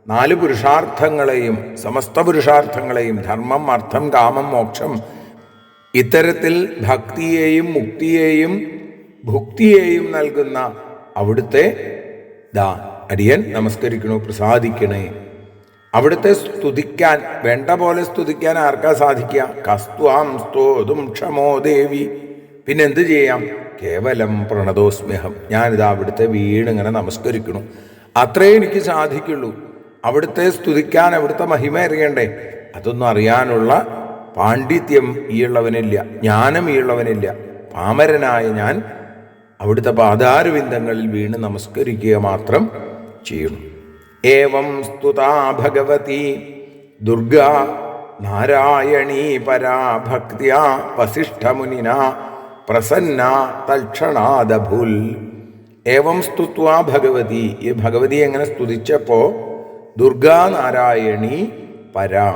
4 പുരുഷാർത്ഥങ്ങളെയും സമസ്ത പുരുഷാർത്ഥങ്ങളെയും ധർമ്മം, അർത്ഥം, കാമം, മോക്ഷം, ഇത്തരത്തിൽ ഭക്തിയെയും മുക്തിയെയും ഭുക്തിയെയും നൽകുന്ന അവിടുത്തെ അടിയൻ നമസ്കരിക്കണു, പ്രസാദിക്കണേ. അവിടുത്തെ സ്തുതിക്കാൻ വേണ്ട പോലെ സ്തുതിക്കാൻ ആർക്കാ സാധിക്കുക? കസ്ത്വാം സ്തോതും ക്ഷമോ ദേവി. പിന്നെന്ത് ചെയ്യാം? കേവലം പ്രണതോസ്മ്യഹം, ഞാനിതാ അവിടുത്തെ വീണിങ്ങനെ നമസ്കരിക്കണു, അത്രേ എനിക്ക് സാധിക്കുള്ളൂ. അവിടുത്തെ സ്തുതിക്കാൻ അവിടുത്തെ മഹിമ അറിയണ്ടേ? അതൊന്നും അറിയാനുള്ള പാണ്ഡിത്യം ഈയുള്ളവനില്ല, ജ്ഞാനം ഈയുള്ളവനില്ല. പാമരനായ ഞാൻ അവിടുത്തെ പാദാരവിന്ദങ്ങളിൽ വീണ് നമസ്കരിക്കുക മാത്രം ചെയ്യുന്നു. ഏവം സ്തുതാ ഭഗവതി ദുർഗാ നാരായണീ പരാ ഭക്ത്യാ വസിഷ്ഠമുനിന പ്രസന്ന തൽക്ഷണാദഭുൽ. ഏവം സ്തുത്വാ ഭഗവതി, ഈ ഭഗവതി എങ്ങനെ സ്തുതിച്ചപ്പോ ദുർഗാ നാരായണി പരാ,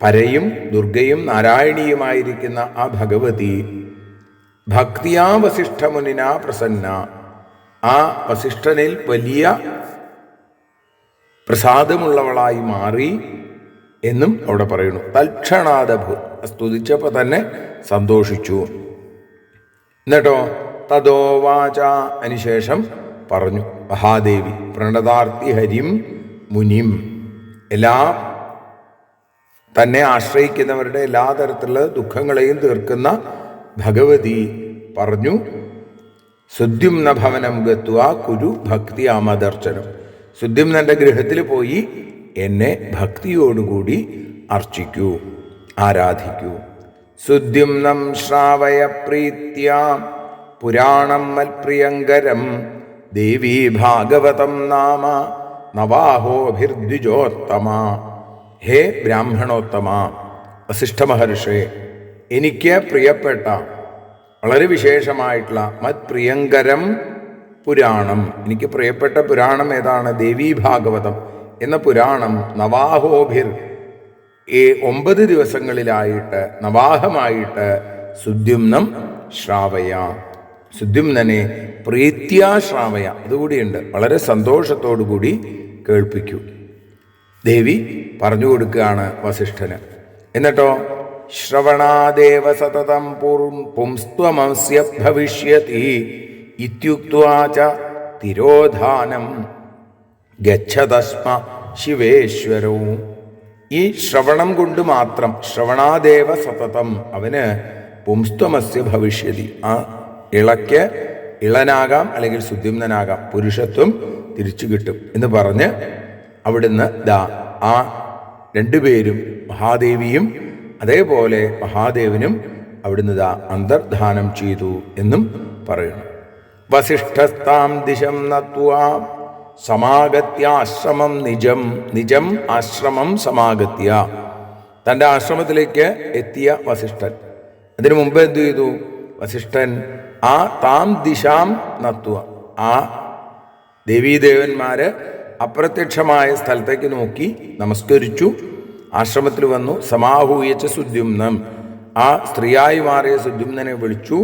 പരയും ദുർഗയും നാരായണീയുമായിരിക്കുന്ന ആ ഭഗവതി ഭക്തിയാ വസിഷ്ഠമുനിന പ്രസന്ന, ആ വസിഷ്ഠനിൽ വലിയ പ്രസാദമുള്ളവളായി മാറി എന്നും അവിടെ പറയുന്നു. തൽക്ഷണാദഭു, സ്തുതിച്ചപ്പോൾ തന്നെ സന്തോഷിച്ചു. എന്നിട്ടോ തദോവാച, അതിനുശേഷം പറഞ്ഞു, മഹാദേവി പ്രണതാർത്തി ഹരിം മുനിം, തന്നെ ആശ്രയിക്കുന്നവരുടെ എല്ലാ തരത്തിലുള്ള ദുഃഖങ്ങളെയും തീർക്കുന്ന ഭഗവതി പറഞ്ഞു, സുദ്യുമ്ന ഭവനം ഗത്വ കുരു ഭക്തി ആമദർശനം. സുദ്യുമ്നന്റെ ഗൃഹത്തിൽ പോയി എന്നെ ഭക്തിയോടുകൂടി അർച്ചിക്കൂ, ആരാധിക്കൂ. സുദ്യുമ്നം ശ്രാവയ പ്രീത്യാ പുരാണം മൽപ്രിയങ്കരം ദേവീ ഭാഗവതം നാമ നവാഹോഭിർദ്വിജോത്തമ. ഹേ ബ്രാഹ്മണോത്തമ, വസിഷ്ഠ മഹർഷേ, എനിക്ക് പ്രിയപ്പെട്ട വളരെ വിശേഷമായിട്ടുള്ള മത്പ്രിയങ്കരം പുരാണം, എനിക്ക് പ്രിയപ്പെട്ട പുരാണം ഏതാണ്? ദേവീ ഭാഗവതം എന്ന പുരാണം നവാഹോഭിർ, 9 ദിവസങ്ങളിലായിട്ട് നവാഹമായിട്ട് സുദ്യുമ്നം ശ്രാവയ, സുദ്യുമ്നനെ പ്രീത്യാ ശ്രാവയ, അതുകൂടിയുണ്ട്, വളരെ സന്തോഷത്തോടുകൂടി കേൾപ്പിക്കൂ. ദേവി പറഞ്ഞു കൊടുക്കുകയാണ് വസിഷ്ഠന്. എന്നിട്ടോ ശ്രവണാദേവ സതതം പുംസ്ത്വമസ്യ ഭവിഷ്യതി ഇത്യുക്ത്വാ ച തിരോധാനം ഗച്ഛതസ്മ ശിവേശ്വരവും. ഈ ശ്രവണം കൊണ്ട് മാത്രം, ശ്രവണാദേവ സതതം, അവന് പുംസ്ത്വമസ്യ ഭവിഷ്യതി, ആ ഇളയ്ക്ക് ഇളനാകാം അല്ലെങ്കിൽ സുദ്യുമ്നനാകാം, പുരുഷത്വം തിരിച്ചു കിട്ടും എന്ന് പറഞ്ഞ് അവിടുന്ന് ആ 2 പേരും മഹാദേവിയും അതേപോലെ മഹാദേവനും അവിടുന്ന് അന്തർധാനം ചെയ്തു എന്നും പറയുന്നു. വസിഷ്ഠസ്താം ദിശം നത്വാ സമാഗത്യാശ്രമം നിജം ആശ്രമം സമാഗത്യ, തൻ്റെ ആശ്രമത്തിലേക്ക് എത്തിയ വസിഷ്ഠൻ. അതിനു മുമ്പ് എന്തു ചെയ്തു? വസിഷ്ഠൻ താം ദിശാം നത്വ, ആ ദേവീദേവന്മാര് അപ്രത്യക്ഷമായ സ്ഥലത്തേക്ക് നോക്കി നമസ്കരിച്ചു. ആശ്രമത്തിൽ വന്നു. സമാഹൂയച്ച സുദ്യുമ്നം, ആ സ്ത്രീയായി മാറിയ സുദ്യുമ്നനെ വിളിച്ചു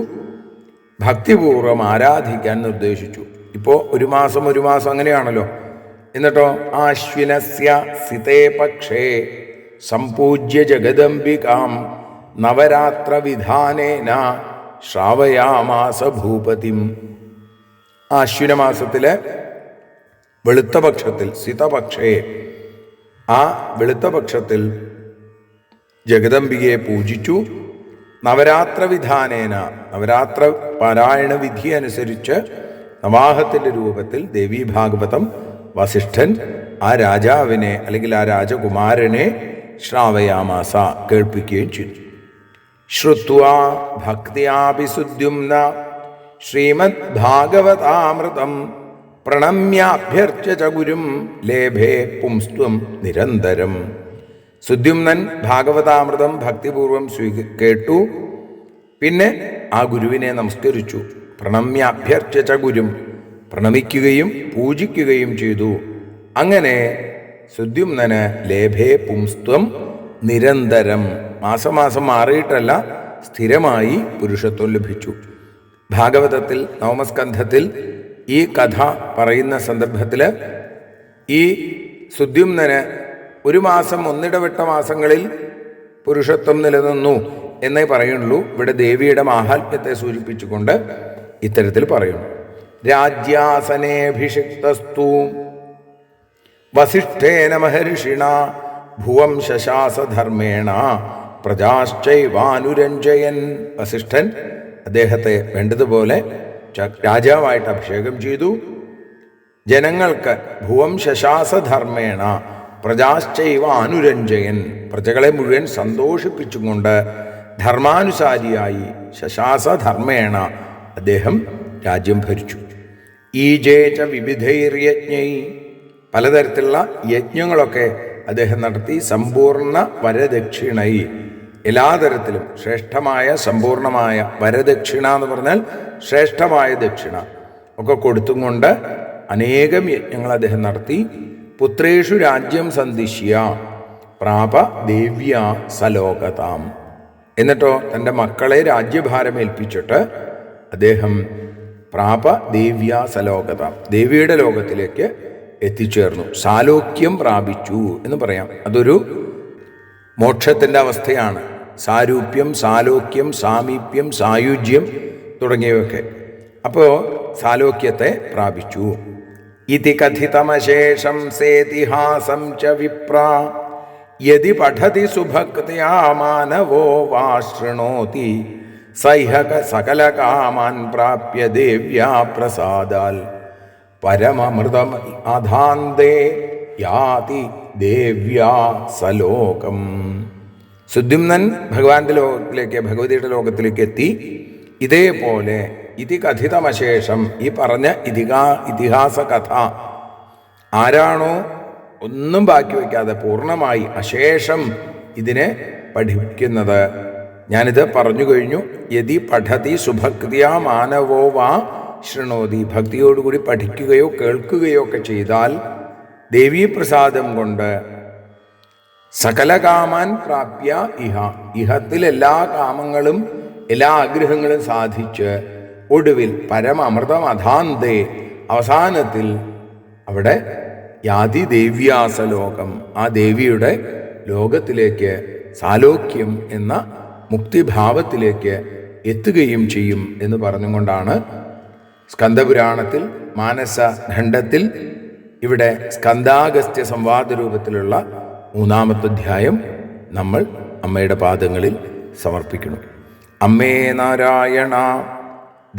ഭക്തിപൂർവ്വം ആരാധിക്കാൻ നിർദ്ദേശിച്ചു. ഇപ്പോൾ ഒരു മാസം അങ്ങനെയാണല്ലോ. എന്നിട്ടോ ആശ്വിനസ്യ സിതേ പക്ഷേ സംപൂജ്യ ജഗദംബികാം നവരാത്ര വിധാനേന ശ്രാവയാമാസ ഭൂപതിം. ആശ്വിന മാസത്തിലെ വെളുത്ത പക്ഷത്തിൽ, സിതപക്ഷേ, ആ വെളുത്ത പക്ഷത്തിൽ ജഗദംബികയെ പൂജിച്ചു. നവരാത്ര വിധാനേന, നവരാത്ര പാരായണ വിധി അനുസരിച്ച് നവാഹത്തിൻ്റെ രൂപത്തിൽ ദേവീ ഭാഗവതം വസിഷ്ഠൻ ആ രാജാവിനെ അല്ലെങ്കിൽ ആ രാജകുമാരനെ ശ്രാവയാമാസ, കേൾപ്പിക്കുകയും ചെയ്തു. ശ്രുത്വാ ഭക്തിയാപി സുദ്യുമ്ന ശ്രീമദ് ഭാഗവതാമൃതം പ്രണമ്യാഭ്യർച്യ ച ഗുരും ലേഭേ പുംസ്ത്വം നിരന്തരം. സുദ്യുമ്നൻ ഭാഗവതാമൃതം ഭക്തിപൂർവം കേട്ടു. പിന്നെ ആ ഗുരുവിനെ നമസ്കരിച്ചു. പ്രണമ്യാഭ്യർച്യ ച ഗുരും, പ്രണമിക്കുകയും പൂജിക്കുകയും ചെയ്തു. അങ്ങനെ സുദ്യുമ്നന് ലേഭേ പുംസ്ത്വം നിരന്തരം, മാസം മാസം മാറിയിട്ടല്ല, സ്ഥിരമായി പുരുഷത്വം ലഭിച്ചു. ഭാഗവതത്തിൽ നവമസ്കന്ധത്തിൽ ഈ കഥ പറയുന്ന സന്ദർഭത്തിൽ ഈ സുദ്യുമ്നന് ഒരു മാസം, ഒന്നിടവിട്ട മാസങ്ങളിൽ പുരുഷത്വം നിലനിന്നു എന്നേ പറയുള്ളൂ. ഇവിടെ ദേവിയുടെ മാഹാത്മ്യത്തെ സൂചിപ്പിച്ചുകൊണ്ട് ഇത്തരത്തിൽ പറയുന്നു. രാജ്യാസനേഭിഷിക്തസ്തു വസിഷ്ഠേന മഹർഷിണ ഭുവം ശശാസധർമ്മേണ പ്രജാശ്ചൈവാനുരഞ്ജയൻ. വസിഷ്ഠൻ അദ്ദേഹത്തെ വേണ്ടതുപോലെ രാജാവായിട്ട് അഭിഷേകം ചെയ്തു. ജനങ്ങൾക്ക് ഭുവം ശശാസധർമ്മേണ പ്രജാശ്ചൈവ അനുരഞ്ജയൻ, പ്രജകളെ മുഴുവൻ സന്തോഷിപ്പിച്ചുകൊണ്ട് ധർമാനുസാരിയായി ശശാസധർമ്മേണ അദ്ദേഹം രാജ്യം ഭരിച്ചു. ഈജേച വിവിധൈർയജ്ഞൈ, പലതരത്തിലുള്ള യജ്ഞങ്ങളൊക്കെ അദ്ദേഹം നടത്തി. സമ്പൂർണ്ണ വരദക്ഷിണൈ, എല്ലാ തരത്തിലും ശ്രേഷ്ഠമായ സമ്പൂർണമായ വരദക്ഷിണ എന്ന് പറഞ്ഞാൽ ശ്രേഷ്ഠമായ ദക്ഷിണ ഒക്കെ കൊടുത്തും കൊണ്ട് അനേകം യജ്ഞങ്ങൾ അദ്ദേഹം നടത്തി. പുത്രേഷു രാജ്യം സന്ദിശ്യ പ്രാപ ദേവ്യ സലോകതാം. എന്നിട്ടോ തൻ്റെ മക്കളെ രാജ്യഭാരം ഏൽപ്പിച്ചിട്ട് അദ്ദേഹം പ്രാപ ദേവ്യ സലോകതാം, ദേവിയുടെ ലോകത്തിലേക്ക് എത്തിച്ചേർന്നു. സാലോക്യം പ്രാപിച്ചു എന്ന് പറയാം. അതൊരു മോക്ഷത്തിൻ്റെ അവസ്ഥയാണ്. സാരൂപ്യം, സാലോക്യം, സാമീപ്യം, സായുജ്യം തുടങ്ങിയവയൊക്കെ. അപ്പോൾ സാലോക്യത്തെ പ്രാപിച്ചു. ഇതി കഥിതമശേഷം സേതിഹാസം ച വിപ്ര യദി പഠതി സുഭക്ത്യാ മാനവോ വാ ശൃണോതി സൈഹക സകലകാമാൻ പ്രാപ്യ ദേവ്യാ പ്രസാദാൽ പരമമൃതം അധാന്തേ യാതി ദേവ്യാ സലോകം. സുദ്യുമ്നൻ ഭഗവാന്റെ ലോകത്തിലേക്ക്, ഭഗവതിയുടെ ലോകത്തിലേക്ക് എത്തി. ഇതേപോലെ ഇതി കഥിതമശേഷം, ഈ പറഞ്ഞ ഇതിഹാസ കഥ ആരാണോ ഒന്നും ബാക്കി വയ്ക്കാതെ പൂർണ്ണമായി അശേഷം ഇതിനെ പഠിക്കുന്നത്, ഞാനിത് പറഞ്ഞു കഴിഞ്ഞു. യതി പഠതി സുഭക്തിയാ മാനവോ വാ ശൃണോതി, ഭക്തിയോടുകൂടി പഠിക്കുകയോ കേൾക്കുകയോ ഒക്കെ ചെയ്താൽ ദേവീപ്രസാദം കൊണ്ട് സകലകാമാൻ പ്രാപ്യ ഇഹത്തിൽ എല്ലാ കാമങ്ങളും എല്ലാ ആഗ്രഹങ്ങളും സാധിച്ച് ഒടുവിൽ പരമമൃതം അധാന്തേ അവസാനത്തിൽ അവിടെ യാതി ദേവ്യാസലോകം, ആ ദേവിയുടെ ലോകത്തിലേക്ക്, സാലോക്യം എന്ന മുക്തിഭാവത്തിലേക്ക് എത്തുകയും ചെയ്യും എന്ന് പറഞ്ഞുകൊണ്ടാണ് സ്കന്ദപുരാണത്തിൽ മാനസഖണ്ഡത്തിൽ ഇവിടെ സ്കന്ദാഗസ്ത്യ സംവാദ രൂപത്തിലുള്ള 3-ാമത്തെ അധ്യായം നമ്മൾ അമ്മയുടെ പാദങ്ങളിൽ സമർപ്പിക്കുന്നു. അമ്മേ നാരായണ,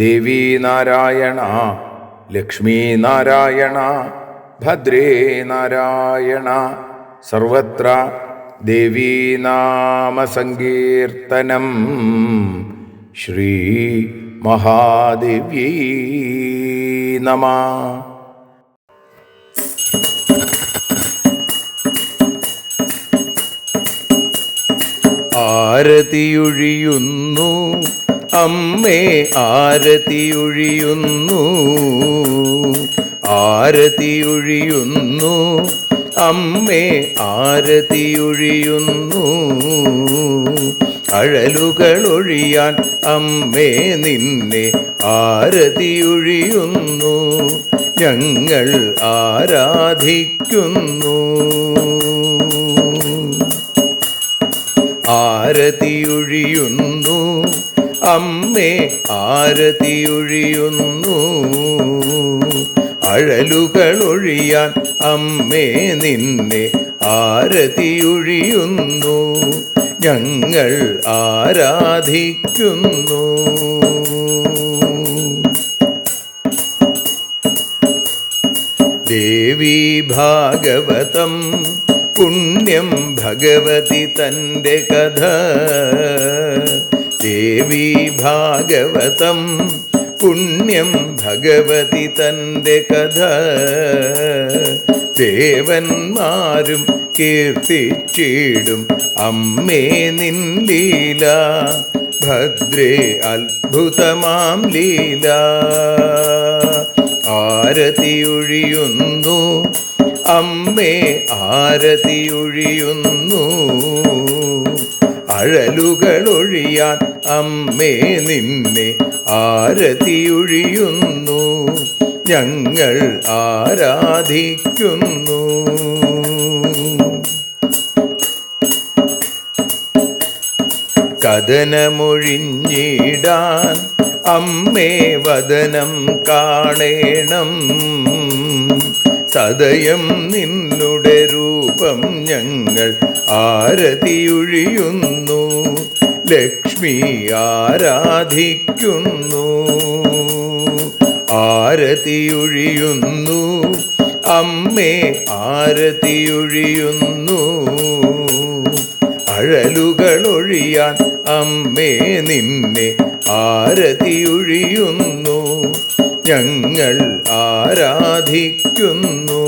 ദേവീ നാരായണ, ലക്ഷ്മീ നാരായണ, ഭദ്രേ നാരായണ. സർവത്ര ദേവീനാമസങ്കീർത്തനം. ശ്രീ മഹാദേവ്യൈ നമഃ. ആരതിയൊഴിയുന്നു അമ്മേ, ആരതിയൊഴിയുന്നു, ആരതിയൊഴിയുന്നു അമ്മേ, ആരതിയൊഴിയുന്നു. അഴലുകളൊഴിയാൻ അമ്മേ നിന്നെ ആരതിയൊഴിയുന്നു, ഞങ്ങൾ ആരാധിക്കുന്നു. ആരതിയൊഴിയുന്നു അമ്മേ, ആരതിയൊഴിയുന്നു. അഴലുകളൊഴിയാൻ അമ്മേ നിന്നെ ആരതിയൊഴിയുന്നു, ഞങ്ങൾ ആരാധിക്കുന്നു. ദേവി ഭാഗവതം പുണ്യം ഭഗവതി തൻ്റെ കഥ. ദേവി ഭാഗവതം പുണ്യം ഭഗവതി തൻ്റെ കഥ. ദേവന്മാരും കീർത്തിച്ചിടും അമ്മേ നിൻ ലീല, ഭദ്രേ അത്ഭുതമാം ലീല. ആരതിയൊഴിയുന്നു അമ്മേ, ആരതിയൊഴിയുന്നു. അഴലുകളൊഴിയാൻ അമ്മേ നിന്നെ ആരതിയൊഴിയുന്നു, ഞങ്ങൾ ആരാധിക്കുന്നു. കഥനമൊഴിഞ്ഞിടാൻ അമ്മേ വദനം കാണേണം, സദയം നിന്നുടെ രൂപം ഞങ്ങൾ ആരതിയൊഴിയുന്നു, ലക്ഷ്മി ആരാധിക്കുന്നു. ആരതിയൊഴിയുന്നു അമ്മേ ആരതിയൊഴിയുന്നു, അഴലുകളൊഴിയാൻ അമ്മേ നിന്നെ ആരതിയൊഴിയുന്നു, ഞങ്ങൾ ആരാധിക്കുന്നു.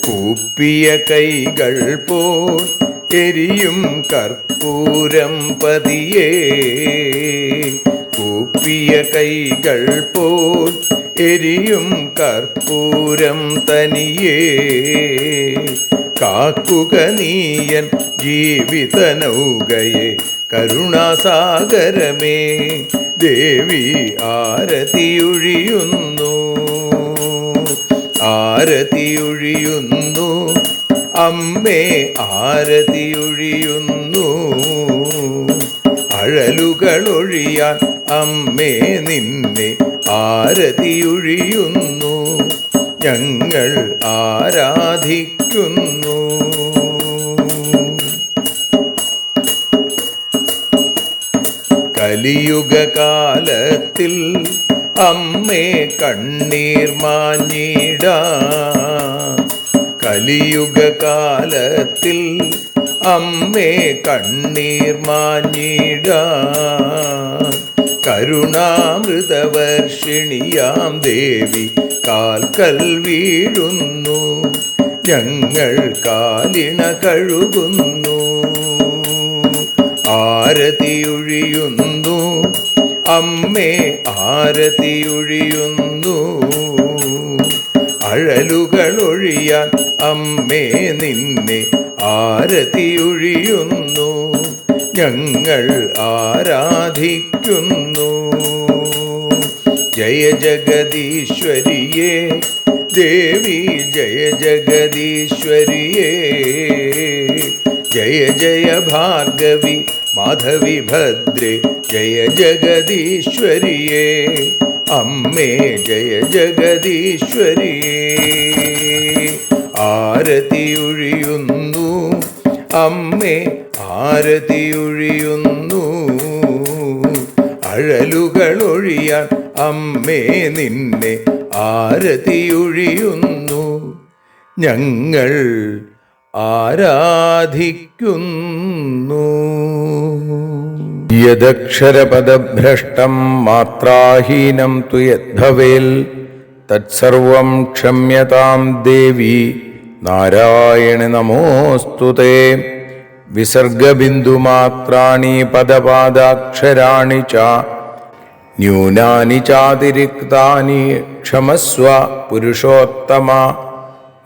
കൂപ്പിയ കൈകൾ പോൽ എരിയും കർപ്പൂരം പതിയേ, കൂപ്പിയ കൈകൾ പോൽ എരിയും കർപ്പൂരം തനിയേ, കാക്കുക നീയൻ ജീവിത നൗകയെ കരുണാസാഗരമേ, ദേവി ആരതിയൊഴിയുന്നു. ആരതിയൊഴിയുന്നു അമ്മേ ആരതിയൊഴിയുന്നു, അഴലുകളൊഴിയാൻ അമ്മേ നിന്നെ ആരതിയൊഴിയുന്നു, ഞങ്ങൾ ആരാധിക്കുന്നു. കലിയുഗകാലത്തിൽ അമ്മേ കണ്ണീർ മാഞ്ഞിടാൻ, കലിയുഗകാലത്തിൽ അമ്മേ കണ്ണീർ മാഞ്ഞിടാൻ, കരുണാമൃതവർഷിണിയാം ദേവി കാൽക്കൽ വീഴുന്നു, ഞങ്ങൾ കാലിണ കഴുകുന്നു. ആരതിയൊഴിയുന്നു അമ്മേ ആരതിയൊഴിയുന്നു, അഴലുകളൊഴിയാൻ അമ്മേ നിന്നെ ആരതിയൊഴിയുന്നു, ഞങ്ങൾ ആരാധിക്കുന്നു. ജയ ജഗദീശ്വരിയേ ദേവി ജയ ജഗദീശ്വരിയേ, ജയ ജയ ഭാർഗവി മാധവി ഭദ്രേ ജയ ജഗദീശ്വരിയേ, അമ്മേ ജയ ജഗദീശ്വരിയേ. ആരതിയൊഴിയുന്നു അമ്മേ ആരതിയൊഴിയുന്നു, അഴലുകളൊഴിയാൻ അമ്മേ നിന്നെ ആരതിയൊഴിയുന്നു, ഞങ്ങൾ ആരാധിക്കുന്നു. യദക്ഷരപദഭ്രഷ്ടം മാത്രാഹീനം തു യദ്ഭവേൽ തത്സർവം ക്ഷമ്യതാം ദേവി നാരായണി നമോസ്തുതേ. വിസർഗബിന്ദുമാത്രാണി പദപാദാക്ഷരാണി ച ന്യൂനാനി ചാതിരിക്താനി ക്ഷമസ്വ പുരുഷോത്തമ.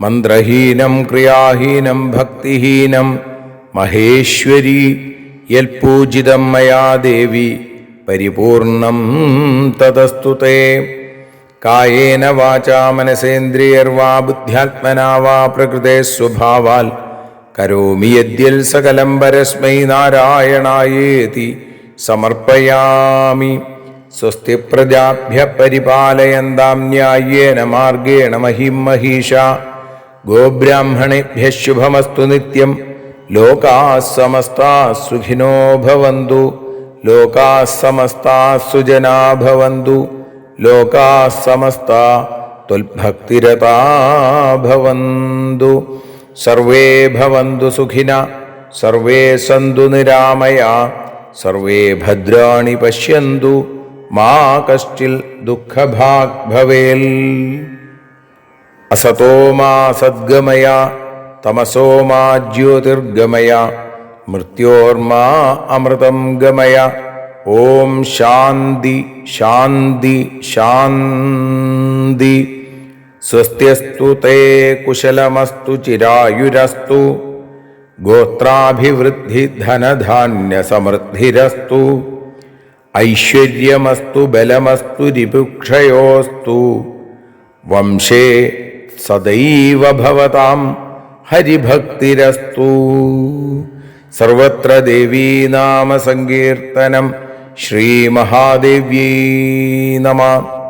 മന്ത്രഹീനം ക്രിയാഹീനം ഭക്തിഹീനം മഹേശ്വരി യൽപൂജിതം മയാ ദേവി പരിപൂർണം തദസ്തുതേ. കായേന വാചാ മനസേന്ദ്രിയർവാ ബുദ്ധ്യാത്മനാ വാ പ്രകൃതേ സ്വഭാവാൽ കരോമി യദ്യൽ സകലം പരസ്മൈ നാരായണായേതി സമർപ്പയാമി. സ്വസ്തി പ്രജാഭ്യ പരിപാലയന്താം ന്യായേന മാർഗേണ മഹിം മഹീഷാ. ഗോബ്രാഹ്മണേഭ്യ ശുഭമസ്തു നിത്യം. ലോകാഃ സമസ്താഃ സുഖിനോ ഭവന്തു. ലോകാഃ സമസ്താഃ സുജനാ ഭവന്തു. ലോകാഃ സമസ്താഃ ത്വൽഭക്തിരതാ ഭവന്തു. സർവേ ഭവന്തു സുഖിനഃ. സർവേ സന്തു നിരാമയാഃ. സർവേ ഭദ്രാണി പശ്യന്തു. മാ കശ്ചിൽ ദുഃഖഭാഗ് ഭവേൽ. അസതോ മാ സദ്ഗമയ. തമസോ മാ ജ്യോതിർഗമയ. മൃത്യോർമാ അമൃതം ഗമയ. ഓം ശാന്തി ശാന്തി ശാന്തി. സ്വസ്ത്യസ്തു തേ കുശലമസ്തു ചിരായുരസ്തു ഗോത്രാഭിവൃദ്ധി ധനധാന്യസമൃദ്ധിരസ്തു ഐശ്വര്യമസ്തു ബലമസ്തു രിപുക്ഷയോസ്തു വംശേ സദൈവ ഭവതാം ഹരിഭക്തിരസ്തു. സർവത്ര ദേവീനാമസങ്കീർത്തനം. ശ്രീമഹാദേവ്യൈ നമഃ.